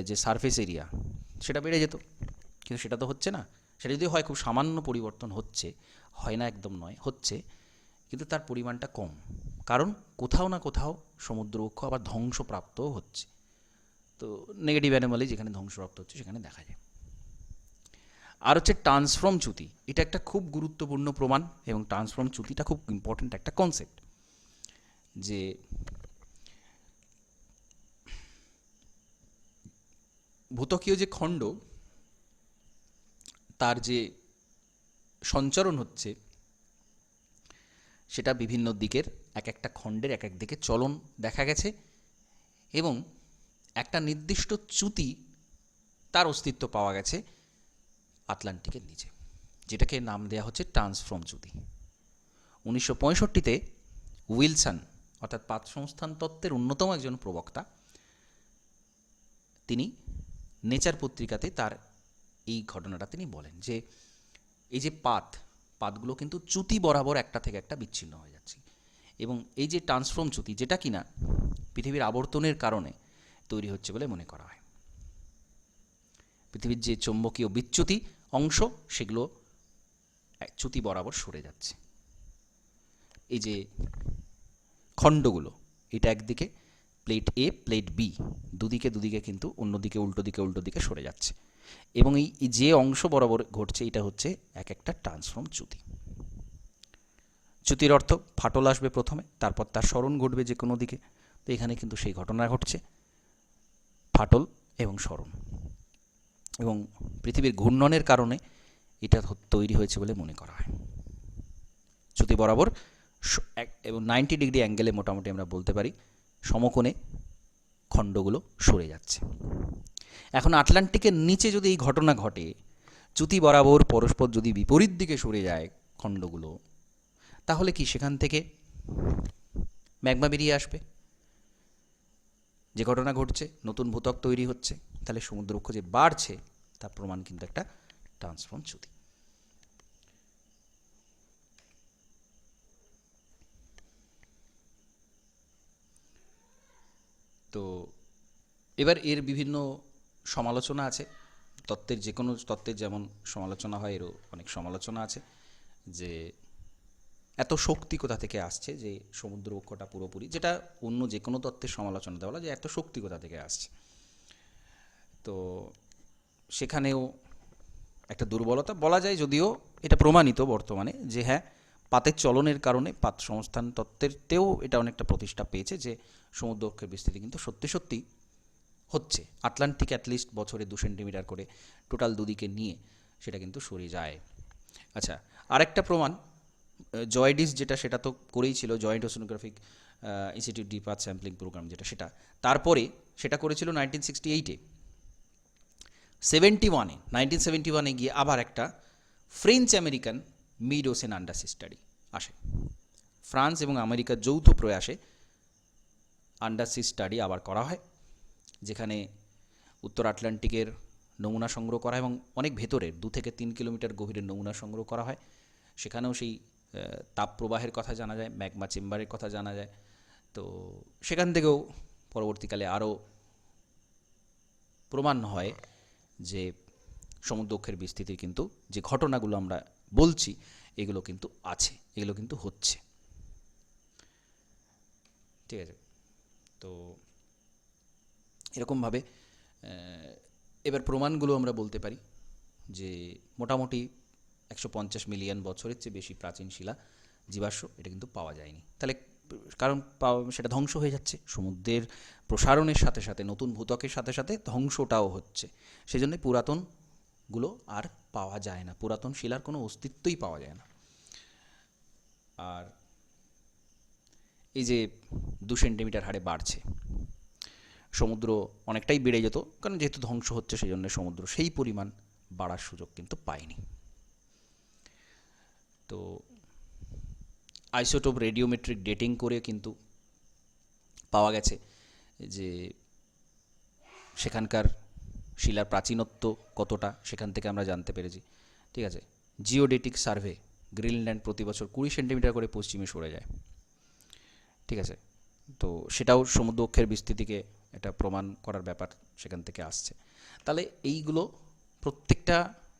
যে সারফেস এরিয়া সেটা বেড়ে যেত, কিন্তু সেটা তো হচ্ছে না। সেটা যদি হয় খুব সামান্য পরিবর্তন হচ্ছে, হয় না একদম নয়, হচ্ছে, কিন্তু তার পরিমাণটা কম, কারণ কোথাও না কোথাও সমুদ্রবক্ষ আবার ধ্বংসপ্রাপ্তও হচ্ছে। তো নেগেটিভ অ্যানোমালি যেখানে ধ্বংসপ্রাপ্ত হচ্ছে সেখানে দেখা যায়। আর হচ্ছে ট্রান্সফর্ম চ্যুতি, এটা একটা খুব গুরুত্বপূর্ণ প্রমাণ, এবং ট্রান্সফর্ম চ্যুতিটা খুব ইম্পর্ট্যান্ট একটা কনসেপ্ট। যে ভূত্বকীয় যে খণ্ড তার যে সঞ্চরণ হচ্ছে সেটা বিভিন্ন দিকের এক একটা খণ্ডের এক এক দিকে চলন দেখা গেছে এবং একটা নির্দিষ্ট চ্যুতি তার অস্তিত্ব পাওয়া গেছে আটলান্টিকের নিচে, যেটাকে নাম দেওয়া হচ্ছে ট্রান্সফর্ম চ্যুতি। 1965-তে উইলসন অর্থাৎ পাত সংস্থান তত্ত্বের অন্যতম একজন প্রবক্তা, তিনি নেচার পত্রিকাতে তার এই ঘটনাটা তিনি বলেন যে এই যে পাতগুলো কিন্তু চ্যুতি বরাবর একটা থেকে একটা বিচ্ছিন্ন হয়ে যাচ্ছে এবং এই যে ট্রান্সফর্ম চ্যুতি, যেটা কিনা পৃথিবীর আবর্তনের কারণে তৈরি হচ্ছে বলে মনে করা হয়। পৃথিবীর যে চৌম্বকীয় বিচ্যুতি অংশ সেগুলো চ্যুতি বরাবর সরে যাচ্ছে। এই যে খণ্ডগুলো, এটা একদিকে প্লেট এ, প্লেট বি, দুদিকে কিন্তু অন্যদিকে উল্টো দিকে সরে যাচ্ছে এবং এই যে অংশ বরাবর ঘটছে এটা হচ্ছে এক একটা ট্রান্সফর্ম চ্যুতি। চ্যুতির অর্থ ফাটল আসবে প্রথমে, তারপর তার সরণ ঘটবে যে কোনো দিকে। তো এখানে কিন্তু সেই ঘটনা ঘটছে, ফাটল এবং সরণ, এবং পৃথিবীর ঘূর্ণনের কারণে এটা তৈরি হয়েছে বলে মনে করা হয়। চ্যুতি বরাবর এবং 90 ডিগ্রি অ্যাঙ্গেলে মোটামুটি আমরা বলতে পারি সমকোণে খণ্ডগুলো সরে যাচ্ছে। এখন আটলান্টিকের নিচে যদি এই ঘটনা ঘটে, চ্যুতি বরাবর পরস্পর যদি বিপরীত দিকে সরে যায় খণ্ডগুলো, তাহলে কি সেখান থেকে ম্যাগমা বেরিয়ে আসবে? যে ঘটনা ঘটছে, নতুন ভূত্বক তৈরি হচ্ছে, তাহলে সমুদ্রবক্ষ যে বাড়ছে তার প্রমাণ কিন্তু একটা ট্রান্সফর্ম চ্যুতি। তো এবার এর বিভিন্ন সমালোচনা আছে। তত্ত্বের যে কোনো তত্ত্বের যেমন সমালোচনা হয়, এরও অনেক সমালোচনা আছে যে এত শক্তি কোথা থেকে আসছে, যে সমুদ্রবক্ষটা পুরোপুরি, যেটা অন্য যে কোনো তত্ত্বের সমালোচনা দেওয়া যে এত শক্তি কোথা থেকে আসছে। তো সেখানেও একটা দুর্বলতা বলা যায়, যদিও এটা প্রমাণিত বর্তমানে যে হ্যাঁ, পাতের চলনের কারণে পাত সংস্থান তত্ত্বেরতেও এটা অনেকটা প্রতিষ্ঠা পেয়েছে যে সমুদ্রবক্ষের বিস্তৃতি কিন্তু সত্যি সত্যি হচ্ছে। আটলান্টিক অ্যাটলিস্ট বছরে 2 সেন্টিমিটার করে টোটাল দুদিকে নিয়ে সেটা কিন্তু সরে যায়। আচ্ছা, আরেকটা প্রমাণ জয়েডিস, যেটা সেটা তো করেই ছিল, জয়েন্ট ওশানোগ্রাফিক ইনস্টিটিউট ডিপ আর্থ স্যাম্পলিং প্রোগ্রাম, যেটা সেটা তারপরে সেটা করেছিল 1968-এ। 1971-এ গিয়ে আবার একটা French American mid ocean undersea study আসে। ফ্রান্স এবং আমেরিকার যৌথ প্রয়াসে আন্ডারসি স্টাডি আবার করা হয়, যেখানে উত্তর আটলান্টিকের নমুনা সংগ্রহ করা হয় এবং অনেক ভেতরের 2 থেকে 3 কিলোমিটার গভীরের নমুনা সংগ্রহ করা হয়। সেখানেও সেই তাপ প্রবাহের কথা জানা যায়, ম্যাগমা চেম্বারের কথা জানা যায়। তো সেখান থেকেও পরবর্তীকালে আরও প্রমাণ হয় যে সমুদ্রবক্ষের বিস্তৃতির কিন্তু যে ঘটনাগুলো আমরা বলছি এগুলো কিন্তু আছে, এগুলো কিন্তু হচ্ছে। ঠিক আছে, তো এরকমভাবে এবার প্রমাণগুলো আমরা বলতে পারি যে মোটামুটি 150 মিলিয়ন বছরের চেয়ে বেশি প্রাচীন শিলা জীবাশ্ম এটা কিন্তু পাওয়া যায়নি। তাহলে কারণ সেটা ধ্বংস হয়ে যাচ্ছে, সমুদ্রের প্রসারণের সাথে সাথে, নতুন ভূত্বকের সাথে সাথে ধ্বংসটাও হচ্ছে। সেই জন্য পুরাতনগুলো আর পাওয়া যায় না, পুরাতন শিলার কোনো অস্তিত্বই পাওয়া যায় না। আর এই যে 2 সেন্টিমিটার হারে বাড়ছে সমুদ্র, অনেকটাই বেড়ে যেত, কারণ যেহেতু ধ্বংস হচ্ছে সেই জন্য সমুদ্র সেই পরিমাণ বাড়ার সুযোগ কিন্তু পায়নি। তো আইসোটোপ রেডিওমেট্রিক ডেটিং করে কিন্তু পাওয়া গেছে যে সেখানকার শিলার প্রাচীনত্ব কতটা, সেখান থেকে আমরা জানতে পেরেছি। ঠিক আছে, জিওডেটিক সার্ভে, গ্রিনল্যান্ড প্রতি বছর 20 সেন্টিমিটার করে পশ্চিমে সরে যায়। ঠিক আছে, তো সেটাও সমুদ্রবক্ষের বিস্তৃতিকে এটা প্রমাণ করার ব্যাপার সেখান থেকে আসছে। তাহলে এইগুলো প্রত্যেকটা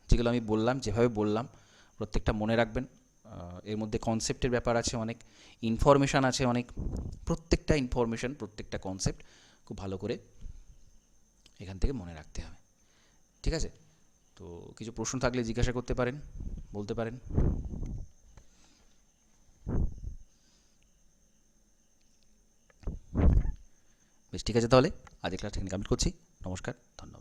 যেগুলো আমি বললাম, যেভাবে বললাম, প্রত্যেকটা মনে রাখবেন। এর মধ্যে কনসেপ্টের ব্যাপার আছে অনেক, ইনফরমেশান আছে অনেক, প্রত্যেকটা ইনফরমেশান, প্রত্যেকটা কনসেপ্ট খুব ভালো করে এখান থেকে মনে রাখতে হবে। ঠিক আছে, তো কিছু প্রশ্ন থাকলে জিজ্ঞাসা করতে পারেন, বলতে পারেন। বেশ, ঠিক আছে, তাহলে আজকে ক্লাস এখানে কমপ্লিট করছি। নমস্কার, ধন্যবাদ।